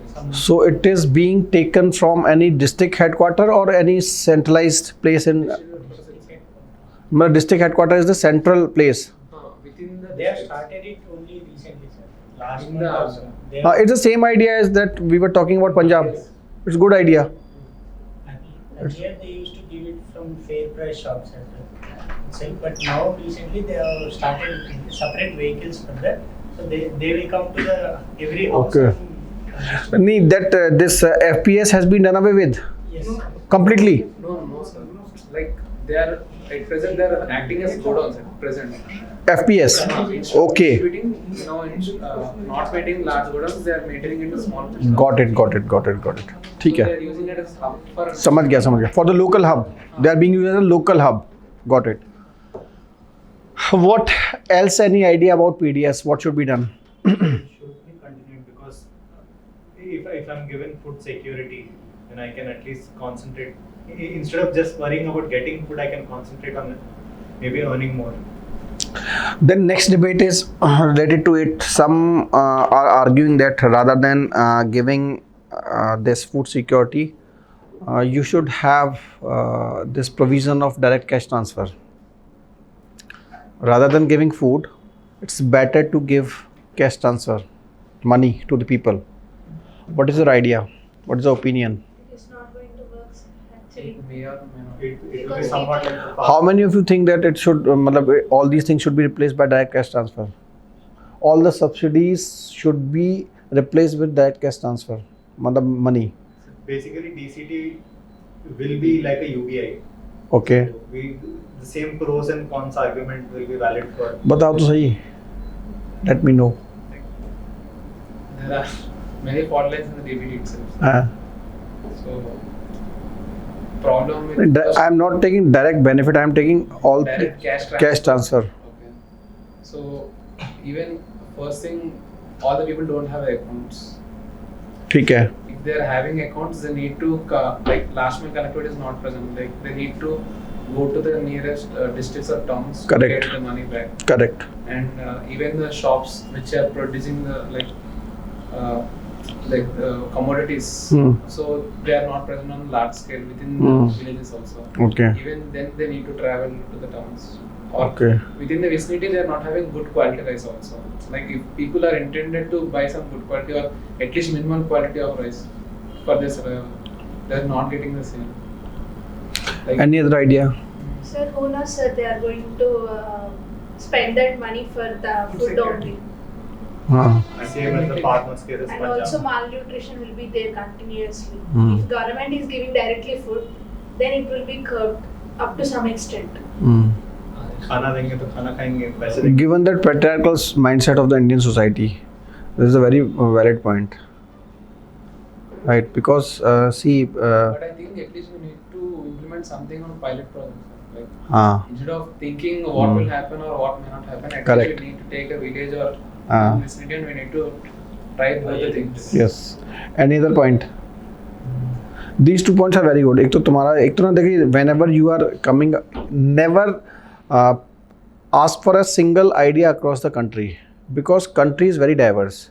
So it is being taken from any district headquarter or any centralized place in. District headquarter is the central place. Within the They have districts. started it only recently, sir. Last In month the- also. They have- It's the same idea as that we were talking about Punjab. It's a good idea. Earlier they used to give it from fair price shops as well. But now recently they have started separate vehicles for that. So they will come to the every house. Okay. and- Need that this FPS has been done away with Yes. completely. No, sir. Like they are at present, they are acting as godowns at present. FPS. Instead of Okay. distributing, not maintaining large godowns, they are maintaining into small. Got it. ठीक So है. they are using it as hub for. समझ गया. For the local hub, they are being used as a local hub. Got it. What else? Any idea about PDS? What should be done? Should be continued because if I'm given food security, then I can at least concentrate. Instead of just worrying about getting food, I can concentrate on maybe earning more. Then next debate is related to it. Some are arguing that rather than giving this food security, you should have this provision of direct cash transfer. Rather than giving food, it's better to give cash transfer, money to the people. What is your idea? What is your opinion? It's not going to work, sir, actually. It may or may not. It will be somewhat like the How many of you think that it should, all these things should be replaced by direct cash transfer? All the subsidies should be replaced with direct cash transfer, money. Basically, DCT will be like a UBI. Okay. The same pros and cons argument will be valid for. बताओ तो सही. Let me know. There are many fault lines in the DBT itself. So problem with I'm not taking direct benefit. I'm taking all direct cash transfer. cash transfer. Okay. So even first thing, all the people don't have accounts. ठीक है. If they are having accounts, they need to like last mile connectivity is not present. Like they need to go to the nearest districts or towns Correct. to get the money back. Correct. And even the shops which are producing the commodities, so they are not present on large scale within the villages also. Okay. Even then they need to travel to the towns. Or Okay. within the vicinity they are not having good quality rice also. Like if people are intended to buy some good quality or at least minimum quality of rice for their survival, they are not getting the same. Like, Any other idea? Sir, who knows, sir, they are going to spend that money for the food only. Same as the farmers case as And also Punjab. malnutrition will be there continuously. Hmm. If government is giving directly food, then it will be curbed up to some extent. खाना देंगे तो खाना खाएंगे पैसे देंगे. Given that patriarchal mindset of the Indian society, this is a very valid point. Right? Because see. but I think at least we need to implement something on pilot projects. Like instead of thinking what will happen or what may not happen, at Correct. least we need to take a village or Ah. vicinity and we need to try both the things. Yes. Any other point? These 2 points are very good. एक तो ना देखिए, whenever you are coming, never ask for a single idea across the country. because country is very diverse.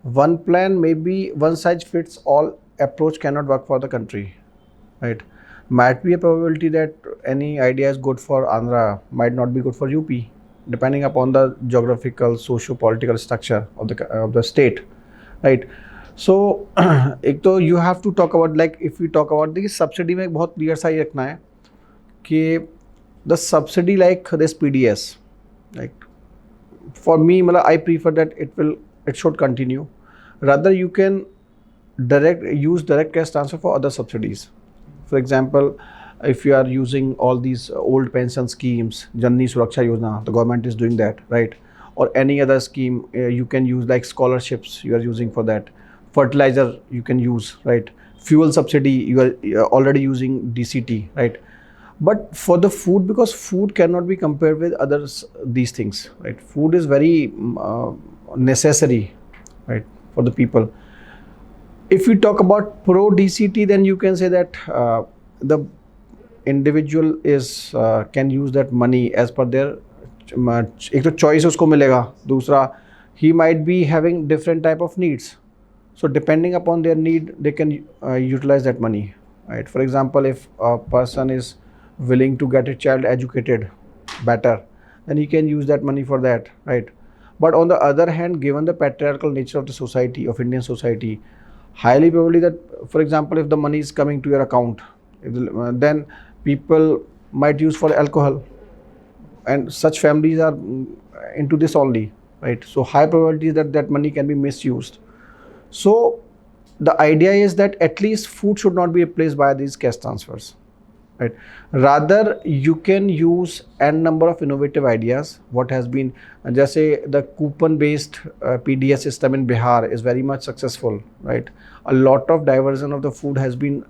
One plan, maybe one size fits all approach cannot work for the country, right? Might be a probability that any idea is good for Andhra might not be good for UP, depending upon the geographical, socio-political structure of the state, right? So एक तो you have to talk about, like if we talk about the subsidy में एक बहुत clear सा ये रखना है कि the subsidy like this PDS, like for me मतलब I prefer that it should continue. Rather you can use direct cash transfer for other subsidies. For example, if you are using all these old pension schemes, Janni Suraksha Yojana, the government is doing that, right? Or any other scheme you can use, like scholarships you are using for that. Fertilizer you can use, right? Fuel subsidy you are already using DCT, right? But for the food, because food cannot be compared with others, these things, right? Food is very necessary, right, for the people. If you talk about pro DCT, then you can say that the individual is can use that money as per their एक तो choice उसको मिलेगा, दूसरा he might be having different type of needs. So depending upon their need, they can utilize that money, right? For example, if a person is willing to get a child educated better, then he can use that money for that, right? But on the other hand, given the patriarchal nature of the society, of Indian society, highly probably that, for example, if the money is coming to your account, then people might use for alcohol, and such families are into this only, right? So high probability that that money can be misused. So the idea is that at least food should not be replaced by these cash transfers, right? Rather you can use n number of innovative ideas. What has been, just say the coupon based PDS system in Bihar is very much successful, right? A lot of diversion of the food has been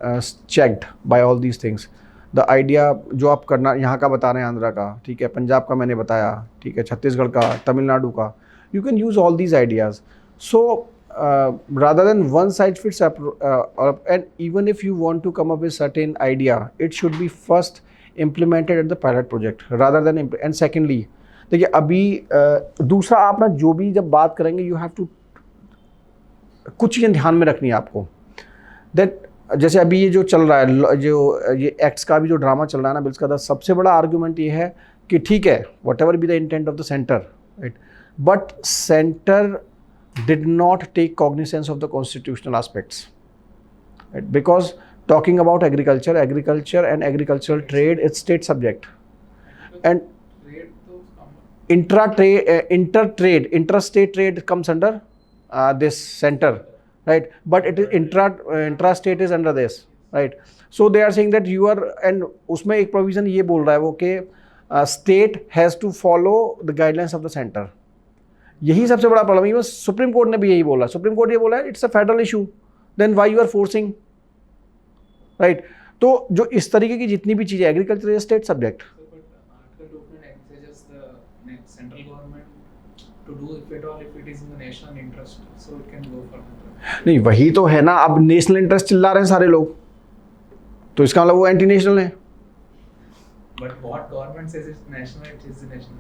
checked by all these things. The idea जो आप करना यहाँ का बता रहे हैं, आंध्रा का, ठीक है, पंजाब का मैंने बताया, ठीक है, छत्तीसगढ़ का, तमिलनाडु का, you can use all these ideas. So rather than one size fits and even if you want to come up with certain idea, it should be first implemented at the pilot project rather than and secondly, देखिए अभी दूसरा आप ना जो भी जब बात करेंगे, you have to कुछ चीज़ें ध्यान में रखनी है आपको, that जैसे अभी ये जो चल रहा है, जो ये एक्ट्स का भी जो ड्रामा चल रहा है ना, बिल्स का, सबसे बड़ा आर्गुमेंट ये है कि ठीक है, what ever be the intent of the centre, right, but centre did not take cognizance of the constitutional aspects, right? Because talking about agriculture and agricultural trade, it's state subject, and interstate trade comes under this center, right? But it is intrastate is under this, right? So they are saying that you are, and उसमें एक provision ये बोल रहा है वो कि state has to follow the guidelines of the center. यही सबसे बड़ा प्रॉब्लम है. सुप्रीम कोर्ट ने भी यही बोला. सुप्रीम कोर्ट ये बोला है it's a federal issue, then why you are forcing, right? तो जो इस तरीके की जितनी भी चीजें, एग्रीकल्चर इज स्टेट सब्जेक्ट. नहीं, वही तो है ना, अब नेशनल इंटरेस्ट चिल्ला रहे हैं सारे लोग, तो इसका मतलब वो एंटी नेशनल है. But what government says it's national, it is the national.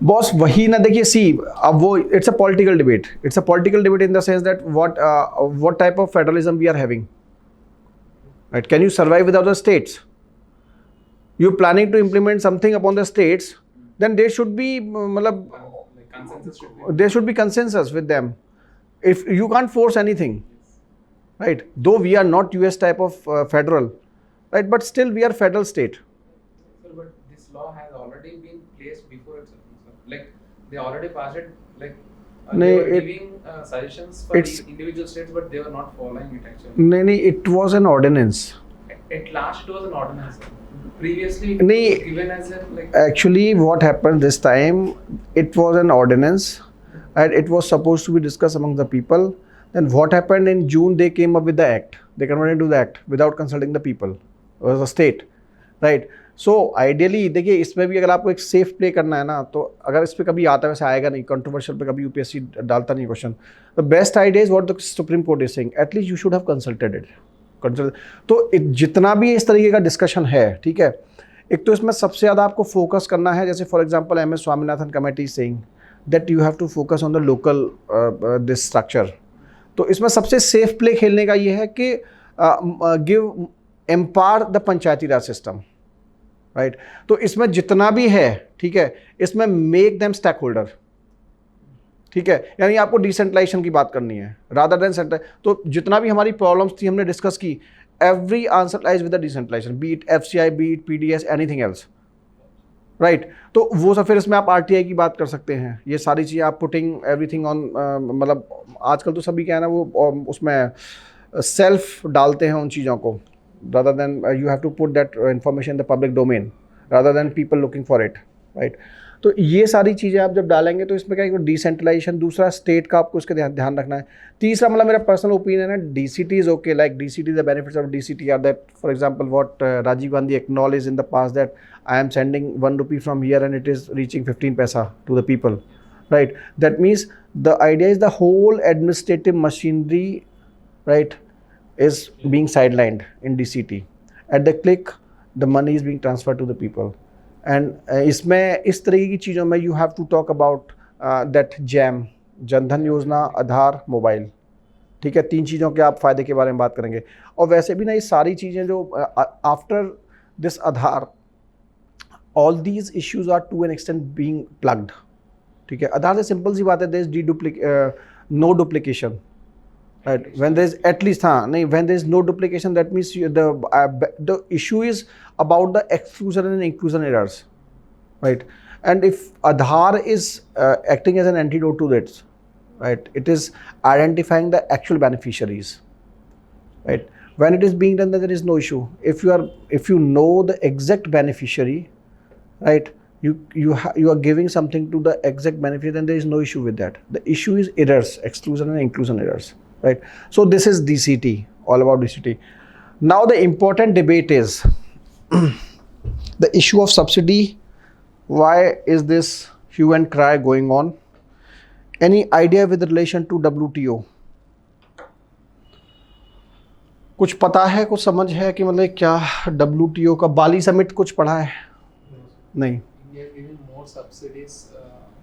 Boss वही ना, देखिए सी, अब वो it's a political debate. It's a political debate in the sense that what type of federalism we are having, right? Can you survive without the states? You planning to implement something upon the states, then there should be, मतलब there should be consensus with them. If you can't force anything, right? Though we are not US type of federal, right, but still we are federal state. But this law has already been placed before itself. Like they already passed it. Like they were giving suggestions for the individual states, but they were not following it actually. नहीं, it was an ordinance. At last, it was an ordinance. Previously, it नहीं, was given as a like. Actually, what happened this time? It was an ordinance, and it was supposed to be discussed among the people. Then what happened in June? They came up with the act. They converted to the act without consulting the people. It was a state, right? So ideally देखिए, इसमें भी अगर आपको एक safe play करना है ना, तो अगर इस पर कभी आता है, वैसे आएगा नहीं, कंट्रोवर्शियल पे कभी यूपीएससी डालता नहीं question. The best idea is what the supreme court is saying, at least you should have consulted it. तो जितना भी इस तरीके का डिस्कशन है, ठीक है, एक तो इसमें सबसे ज़्यादा आपको फोकस करना है, जैसे for example M S Swaminathan committee saying that you have to focus on the local this structure. तो इसमें सबसे सेफ प्ले खेलने का ये है कि give empower the Panchayati Raj system, right. तो इसमें जितना भी है, ठीक है, इसमें मेक देम स्टेक होल्डर, ठीक है. यानी आपको डिसेंट्रलाइजेशन की बात करनी है रादर देन सेंट्रल. तो जितना भी हमारी प्रॉब्लम्स थी हमने डिस्कस की, every answer lies with the decentralisation, be it FCI, be it PDS, anything else, right. तो वो सब फिर इसमें आप RTI की बात कर सकते हैं. ये सारी चीज़ें आप पुटिंग एवरीथिंग ऑन, मतलब आजकल तो सभी क्या है ना, वो उसमें सेल्फ डालते हैं उन चीज़ों को, rather than you have to put that information in the public domain rather than people looking for it, right. तो ये सारी चीज़ें आप जब डालेंगे तो इसमें क्या है, डिसेंट्रलाइजेशन. दूसरा स्टेट का आपको उसका ध्यान रखना है. तीसरा मतलब मेरा पर्सनल ओपिनियन है, DCT is okay, like DCT, the benefits of DCT are that, for example what Rajiv Gandhi acknowledge in the past, that I am sending 1 rupee from here and it is reaching 15 paisa to the people, right. That means the idea is the whole administrative machinery, right, is being sidelined in DCT. At the click, the money is being transferred to the people. And इसमें इस तरीके की चीज़ों में you have to talk about that JAM, Jan Dhan योजना, आधार, mobile, ठीक है. 3 चीज़ों के आप फ़ायदे के बारे में बात करेंगे. और वैसे भी ना ये सारी चीज़ें जो after this Aadhaar, all these issues are to an extent being plugged, ठीक है. आधार से सिंपल सी बात है, there is no duplication, right. When there is at least when there is no duplication, that means the issue is about the exclusion and inclusion errors, right. And if Aadhaar is acting as an antidote to that, right, it is identifying the actual beneficiaries, right. When it is being done, then there is no issue. If you know the exact beneficiary, right, you are giving something to the exact beneficiary, then there is no issue with that. The issue is errors, exclusion and inclusion errors, right. So this is DCT, all about DCT. Now the important debate is the issue of subsidy. Why is this hue and cry going on? Any idea with relation to WTO? कुछ पता है, कुछ समझ है कि मतलब क्या WTO का बाली समिट कुछ पढ़ा है? नहीं. India giving more subsidies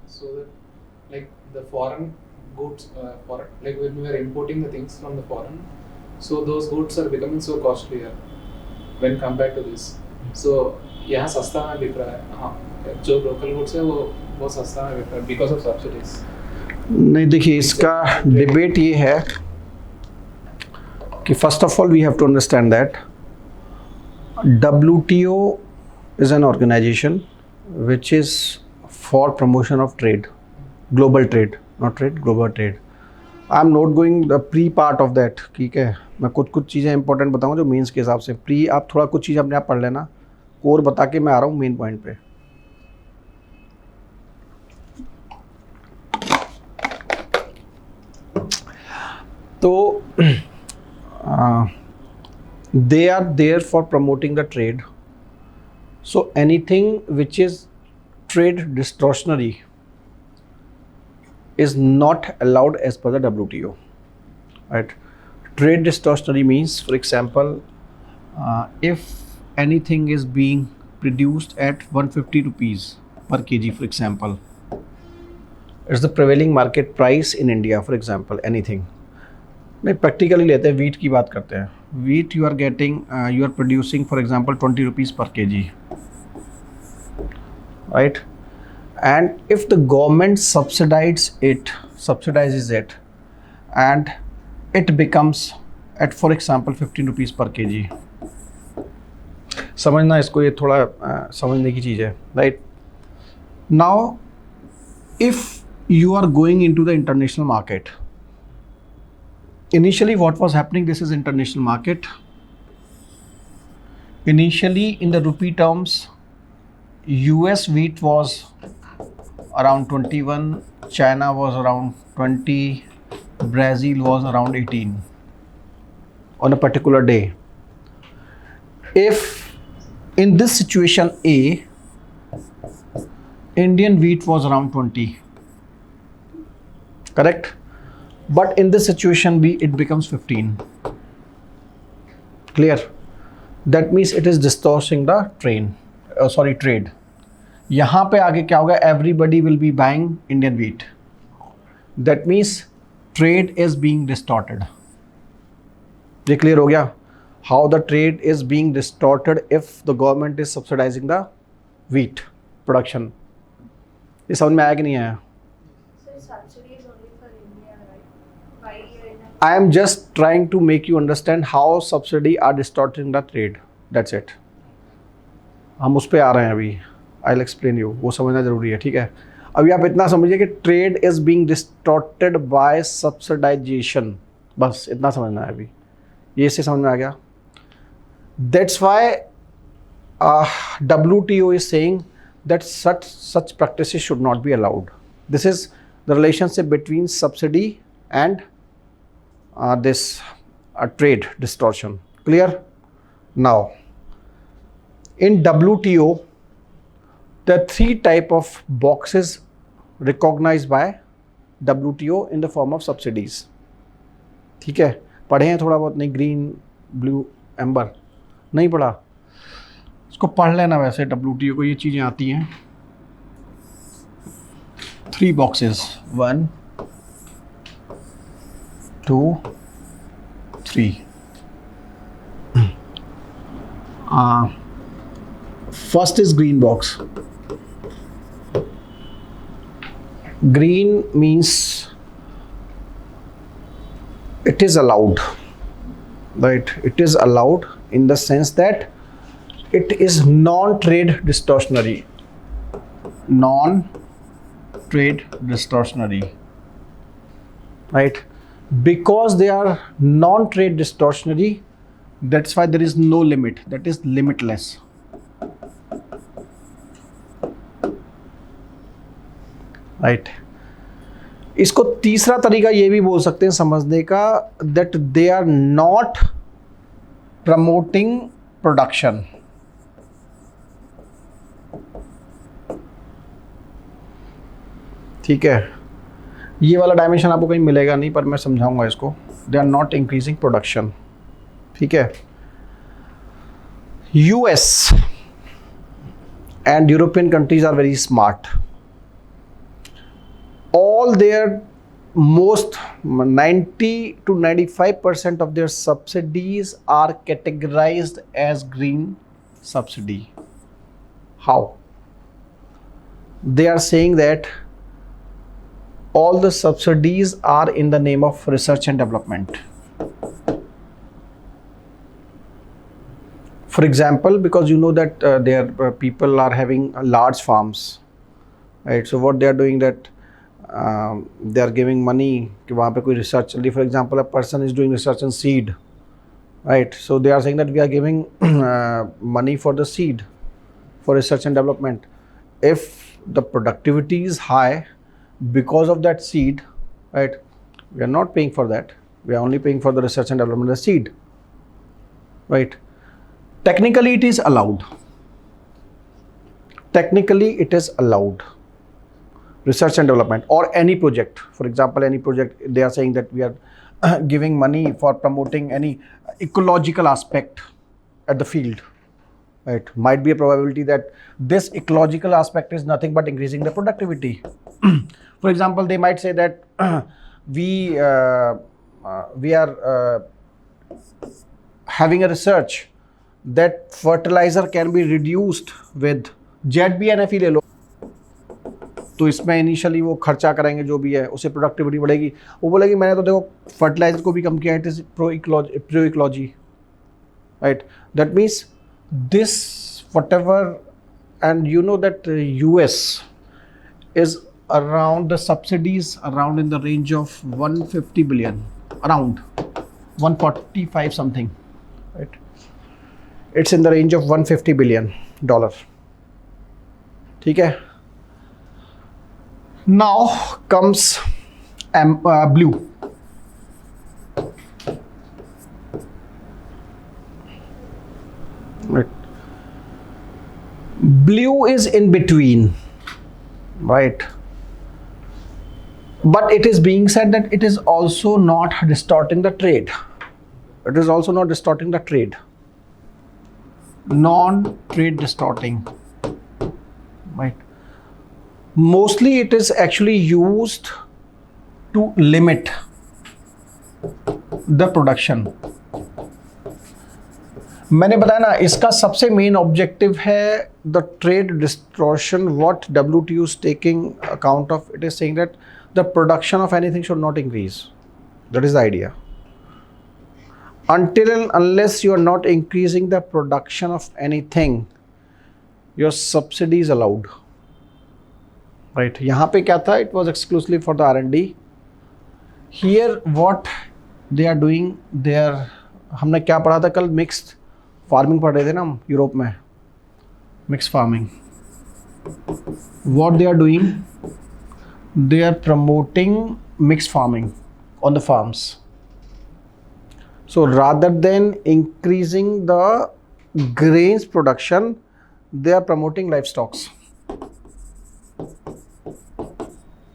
so that like the foreign goods, like when we are importing the things from the foreign, so those goods are becoming so costlier when compared to this. So यहाँ सस्ता में बिक रहा है, हाँ, जो local goods है वो सस्ता में बिक रहा है because of subsidies. नहीं, देखिए इसका डिबेट ये है कि first of all we have to understand that WTO is an organization which is for promotion of trade, global trade, not trade, global trade. I am not going the pre part of that, ठीक है. मैं कुछ चीज़ें important बताऊंगा जो mains के हिसाब से. प्री आप थोड़ा कुछ चीज़ अपने आप पढ़ लेना, कोर बता के मैं आ रहा हूँ मेन पॉइंट पे. तो they are there for promoting the trade. So anything which is trade distortionary is not allowed as per the WTO, right. Trade distortionary means, for example, if anything is being produced at 150 rupees per kg, for example, it's the prevailing market price in India, for example, anything. नहीं, practically लेते हैं, wheat की बात करते हैं. Wheat you are producing for example 20 rupees per kg, right. And if the government subsidizes it and it becomes at, for example, 15 rupees per kg. समझना इसको, ये थोड़ा समझने की चीज़ है, right. Now if you are going into the international market, initially what was happening, this is international market. Initially in the rupee terms, US wheat was around 21, China was around 20, Brazil was around 18 on a particular day. If in this situation A, Indian wheat was around 20, correct? But in this situation B, it becomes 15. Clear? That means it is distorting the trade. यहाँ पे आगे क्या होगा, everybody will be buying Indian wheat, that means trade is being distorted. ये clear हो गया, how the trade is being distorted if the government is subsidising the wheat production. ये समझ में आया कि नहीं आया? So subsidy is only for India, right? Why I am just trying to make you understand how subsidy are distorting the trade. That's it. हम उस पर आ रहे हैं अभी, I'll explain you, वो समझना ज़रूरी है, ठीक है? अभी आप इतना समझिए कि trade is being distorted by subsidisation, बस इतना समझना है अभी, ये इससे समझ में आ गया? That's why WTO is saying that such practices should not be allowed. This is the relationship between subsidy and this trade distortion. Clear? Now, in WTO, there are 3 type of boxes recognized by WTO in the form of subsidies. ठीक है, पढ़े हैं थोड़ा बहुत? नहीं, green, blue, amber नहीं पढ़ा? इसको पढ़ लेना, वैसे WTO को ये चीज़ें आती हैं। 3 boxes, 1, 2, 3. First is green box. Green means it is allowed, right? It is allowed in the sense that it is non-trade distortionary. Non-trade distortionary, right? Because they are non-trade distortionary, that's why there is no limit, that is limitless. Right? इसको तीसरा तरीका ये भी बोल सकते हैं समझने का, that they are not promoting production. ठीक है, ये वाला डायमेंशन आपको कहीं मिलेगा नहीं, पर मैं समझाऊंगा इसको। They are not increasing production, ठीक है। US and European countries are very smart. All their most 90 to 95% of their subsidies are categorized as green subsidy. How? They are saying that all the subsidies are in the name of research and development. For example, because you know that their people are having large farms, right? So what they are doing, that they are giving money कि वहाँ पे कोई research चल रही. For example, a person is doing research on seed, right? So they are saying that we are giving money for the seed, for research and development. If the productivity is high because of that seed, right? We are not paying for that. We are only paying for the research and development of the seed, right? Technically, it is allowed. Technically, it is allowed. Research and development or any project. For example, any project, they are saying that we are giving money for promoting any ecological aspect at the field. Right? Might be a probability that this ecological aspect is nothing but increasing the productivity. For example, they might say that we are having a research that fertilizer can be reduced with ZBNFE ले लो, तो इसमें initially वो खर्चा करेंगे जो भी है, उससे प्रोडक्टिविटी बढ़ेगी। वो बोलेगी मैंने तो देखो फर्टिलाइजर को भी कम किया, it is pro ecology, right? That means this whatever, and you know that US is around the subsidies around in the range of 150 billion, around 145 something, right? It's in the range of $150 billion. ठीक है? Now comes blue. Right. Blue is in between, right? But it is being said that it is also not distorting the trade. It is also not distorting the trade. Non-trade distorting. right? Mostly it is actually used to limit the production. मैंने बताया ना, इसका सबसे main objective है the trade distortion. What WTO is taking account of, it is saying that the production of anything should not increase. That is the idea. Until and unless you are not increasing the production of anything, your subsidy is allowed. Right? यहाँ पे क्या था? It was exclusively for the R&D. Here what they are doing, they are, हमने क्या पढ़ा था कल? Mixed farming पढ़ रहे थे ना हम यूरोप में. Mix farming. What they are doing, they are promoting mixed farming on the farms. So rather than increasing the grains production, they are promoting livestock.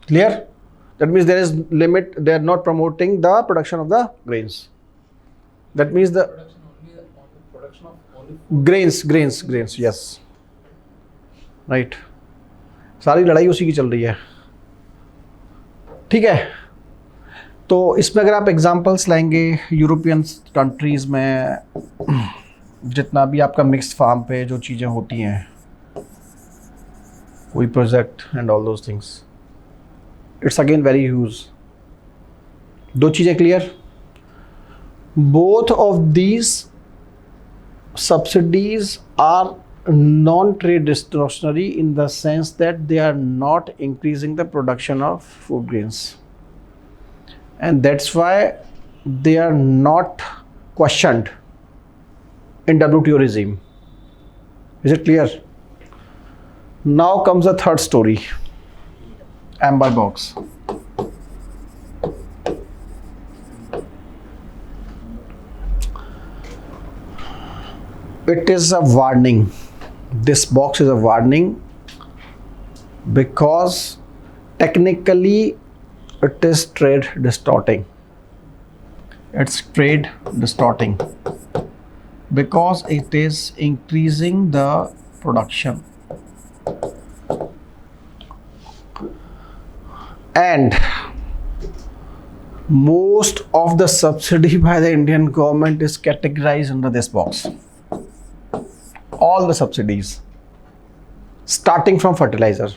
Clear? That means there is limit. They are not promoting the production of the grains. That means the Production of only grains. Yes. Right. सारी लड़ाई उसी की चल रही है. ठीक है. तो इसमें अगर आप एग्जांपल्स लेंगे यूरोपियन कंट्रीज़ में, जितना भी आपका मिक्स्ड फार्म पे जो चीज़ें होती हैं, कोई project and all those things, it's again very huge. दो चीज़ें clear. Both of these subsidies are non-trade distortionary in the sense that they are not increasing the production of food grains, and that's why they are not questioned in WTO regime. Is it clear? Now comes the third story, amber box. It is a warning. This box is a warning because technically it is trade distorting. It's trade distorting because it is increasing the production. And most of the subsidy by the Indian government is categorized under this box. All the subsidies, starting from fertilizer.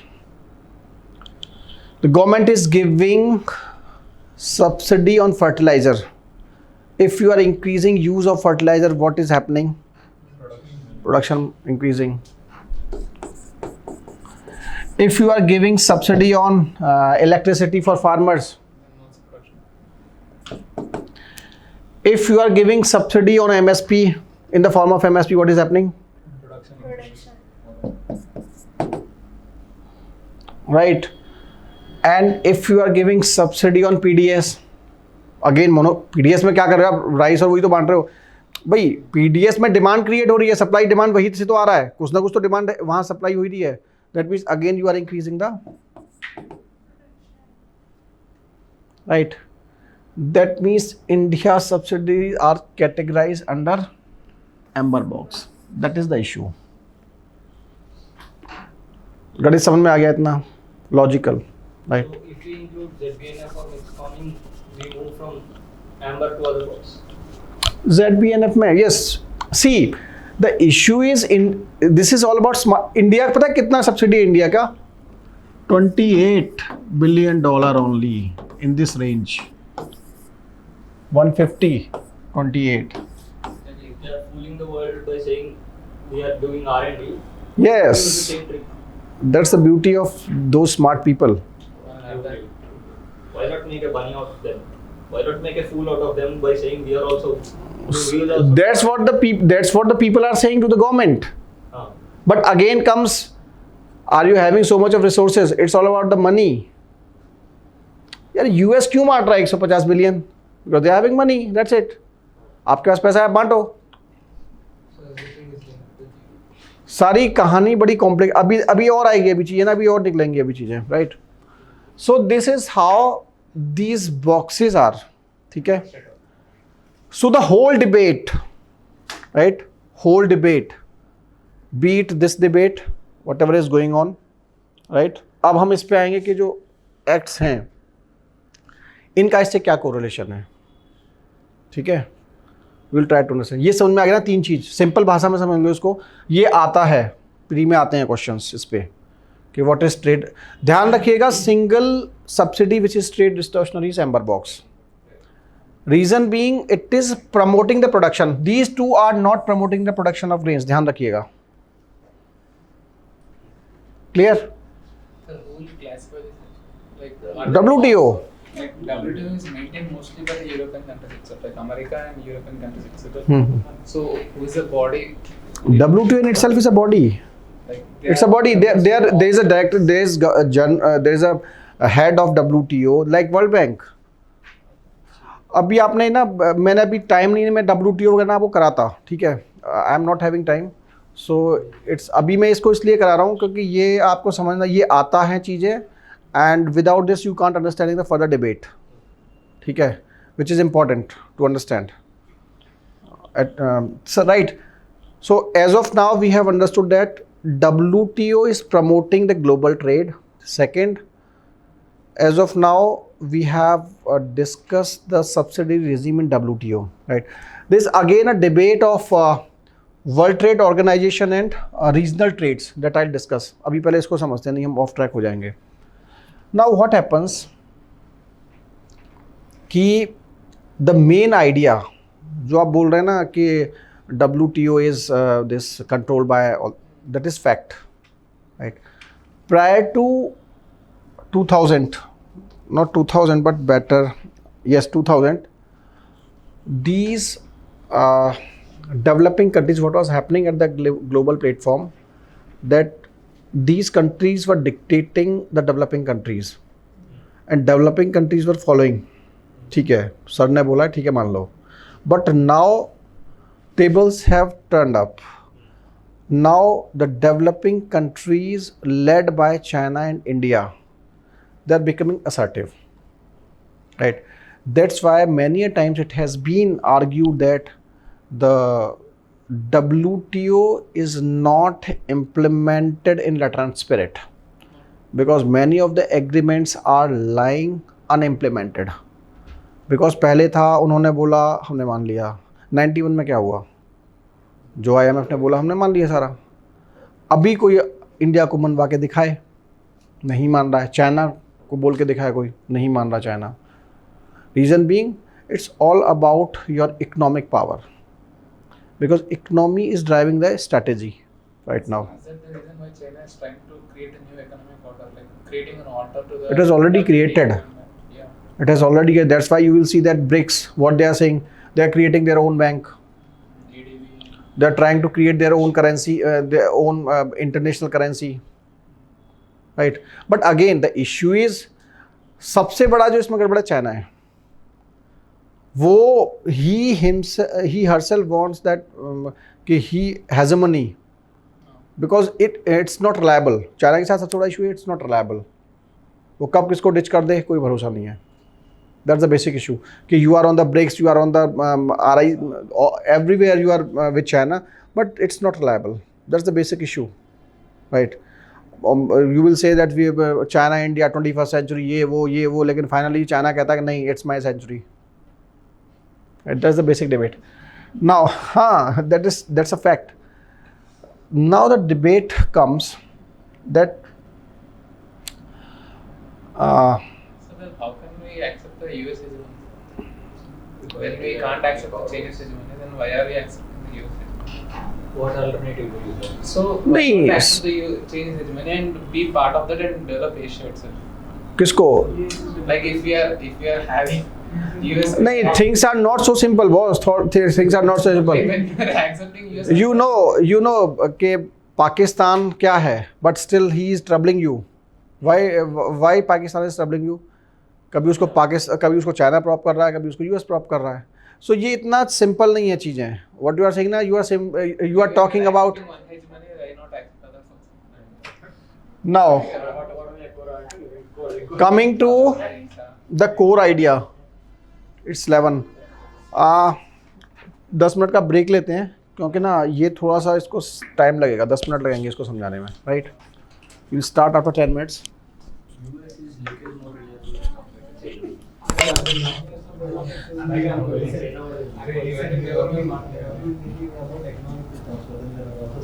The government is giving subsidy on fertilizer. If you are increasing use of fertilizer, what is happening? Production increasing. If you are giving subsidy on electricity for farmers, if you are giving subsidy on MSP in the form of MSP, what is happening? Right. And if you are giving subsidy on PDS, again mono PDS में क्या कर रहे हो आप? Rice और वही तो बांट रहे हो भाई. PDS में डिमांड क्रिएट हो रही है, सप्लाई डिमांड वही से तो आ रहा है, कुछ ना कुछ तो डिमांड वहाँ सप्लाई हो रही है. That means again you are increasing the right. That means India subsidies are categorize under amber box. That is the issue. गणित समझ में आ गया इतना? Logical, right? So if we include ZBNF or mixed farming, we move from amber to other box. ZBNF में yes. See, the issue is in this is all about smart. India पता है कितना सब्सिडी है India का? $28 billion only in this range. 150, 28. And if they are fooling the world by saying we are doing R&D, Yes. use the same trick. That's the beauty of those smart people. Why not make a bunny out of them? Why not make a fool out of them by saying we are also? We will also. That's what the people are saying to the government. हाँ. But again comes, are you having so much of resources? It's all about the money. यार US क्यों बांट रहा है 150 billion? Because they are having money. That's it. आपके पास पैसा है, बांटो. So everything is linked with you. सारी कहानी बड़ी कॉम्प्लेक्स. अभी और आएगी अभी चीज़ें ना, अभी और निकलेंगी अभी चीज़ें, right? So this is how these boxes are. ठीक है. So the whole debate, right, whole debate, be it this debate, whatever is going on, right. अब हम इस पे आएंगे कि जो एक्ट्स हैं इनका इससे क्या कोरिलेशन है, ठीक है। Will try to understand. ये समझ में आ गया ना, 3 चीज़ सिंपल भाषा में समझ लो इसको। ये आता है प्री में आते हैं क्वेश्चंस इस पे कि व्हाट इज ट्रेड। ध्यान रखिएगा, single subsidy which is trade distortionary is amber box. Reason being it is promoting the production, these two are not promoting the production of grains, ध्यान रखिएगा। Clear? The whole classify this like WTO like WTO is maintained mostly by the European countries itself, like America and European countries itself. So who is the body? WTO in itself is a body. Like It's a body. There is a director. There is a head of WTO like World Bank. अभी आपने ना, मैंने अभी time नहीं है, मैं WTO वगैरह ना वो कराता, ठीक है। आई am not having time, so it's अभी मैं इसको इसलिए करा रहा हूँ क्योंकि ये आपको समझना, ये आता है चीज़ें, and without this you can't understanding the further debate, ठीक है, which is important to understand. Right, so as of now we have understood that WTO is promoting the global trade. Second, as of now we have discussed the subsidy regime in WTO, right? There is again a debate of World Trade Organization and regional trades that I'll discuss. अभी पहले इसको समझते हैं, नहीं हम of track हो जाएंगे। Now what happens कि the main idea जो आप बोल रहे हैं ना कि WTO is this controlled by all, that is fact, right? Prior to 2000, not 2000 but better, yes 2000, these developing countries, what was happening at the global platform, that these countries were dictating the developing countries and developing countries were following, ठीक है, sir ने बोला ठीक है मान लो, but now tables have turned up. Now the developing countries led by China and India, they are becoming assertive, right? That's why many a times it has been argued that the WTO is not implemented in lateral spirit because many of the agreements are lying unimplemented. Because पहले था, उन्होंने बोला हमने मान लिया, 91 में क्या हुआ, जो IMF ने बोला हमने मान लिया सारा। अभी कोई इंडिया को मनवा के दिखाए, नहीं मान रहा है। चाइना को बोल के दिखाए, कोई नहीं मान रहा China. Reason being it's all about your economic power, because economy is driving the strategy right now. Is that the reason why China is trying to create a new economic order, like creating an alter to the? It has already created. Yeah. It has already, that's why you will see that BRICS, what they are saying, they are creating their own bank. ADB. They are trying to create their own currency, their own international currency, right? But again, the issue is, सबसे बड़ा जो इसमें गड़बड़ा China है, वो he herself wants that कि he hegemony, because it's not reliable. China के साथ सबसे बड़ा इशू है it's not reliable. वो कब किसको डिच कर दे कोई भरोसा नहीं है। That's the basic issue. कि you are on the BRICS, you are on the RI, everywhere you are with China, but it's not reliable. That's the basic issue, right? You will say that we have China, India, 21st century, ये वो, लेकिन finally China कहता है कि नहीं, it's my century. Right? That's the basic debate. Now, that's a fact. Now the debate comes that So then how can we accept the US hegemony? When we can't accept the Chinese hegemony, then why are we accepting the US hegemony? What alternative do you have? So why नहीं, not accept the Chinese hegemony and be part of that and develop Asia itself? किसको? Like if we are having US. नहीं, things are not so simple, boss. Things are not so simple. When you are accepting US. You know कि पाकिस्तान क्या है, but still he is troubling you. Why Pakistan is troubling you? कभी उसको China prop कर रहा है, कभी उसको US प्रॉप कर रहा है। सो ये इतना सिंपल नहीं है चीज़ें। What you are saying ना, you are talking about now coming to the core idea. It's 11. 10 minute का ब्रेक लेते हैं क्योंकि ना ये थोड़ा सा इसको टाइम लगेगा, 10 मिनट लगेंगे इसको समझाने में, right? We'll start after 10 minutes. US is little more reliable compared to China. अरे even government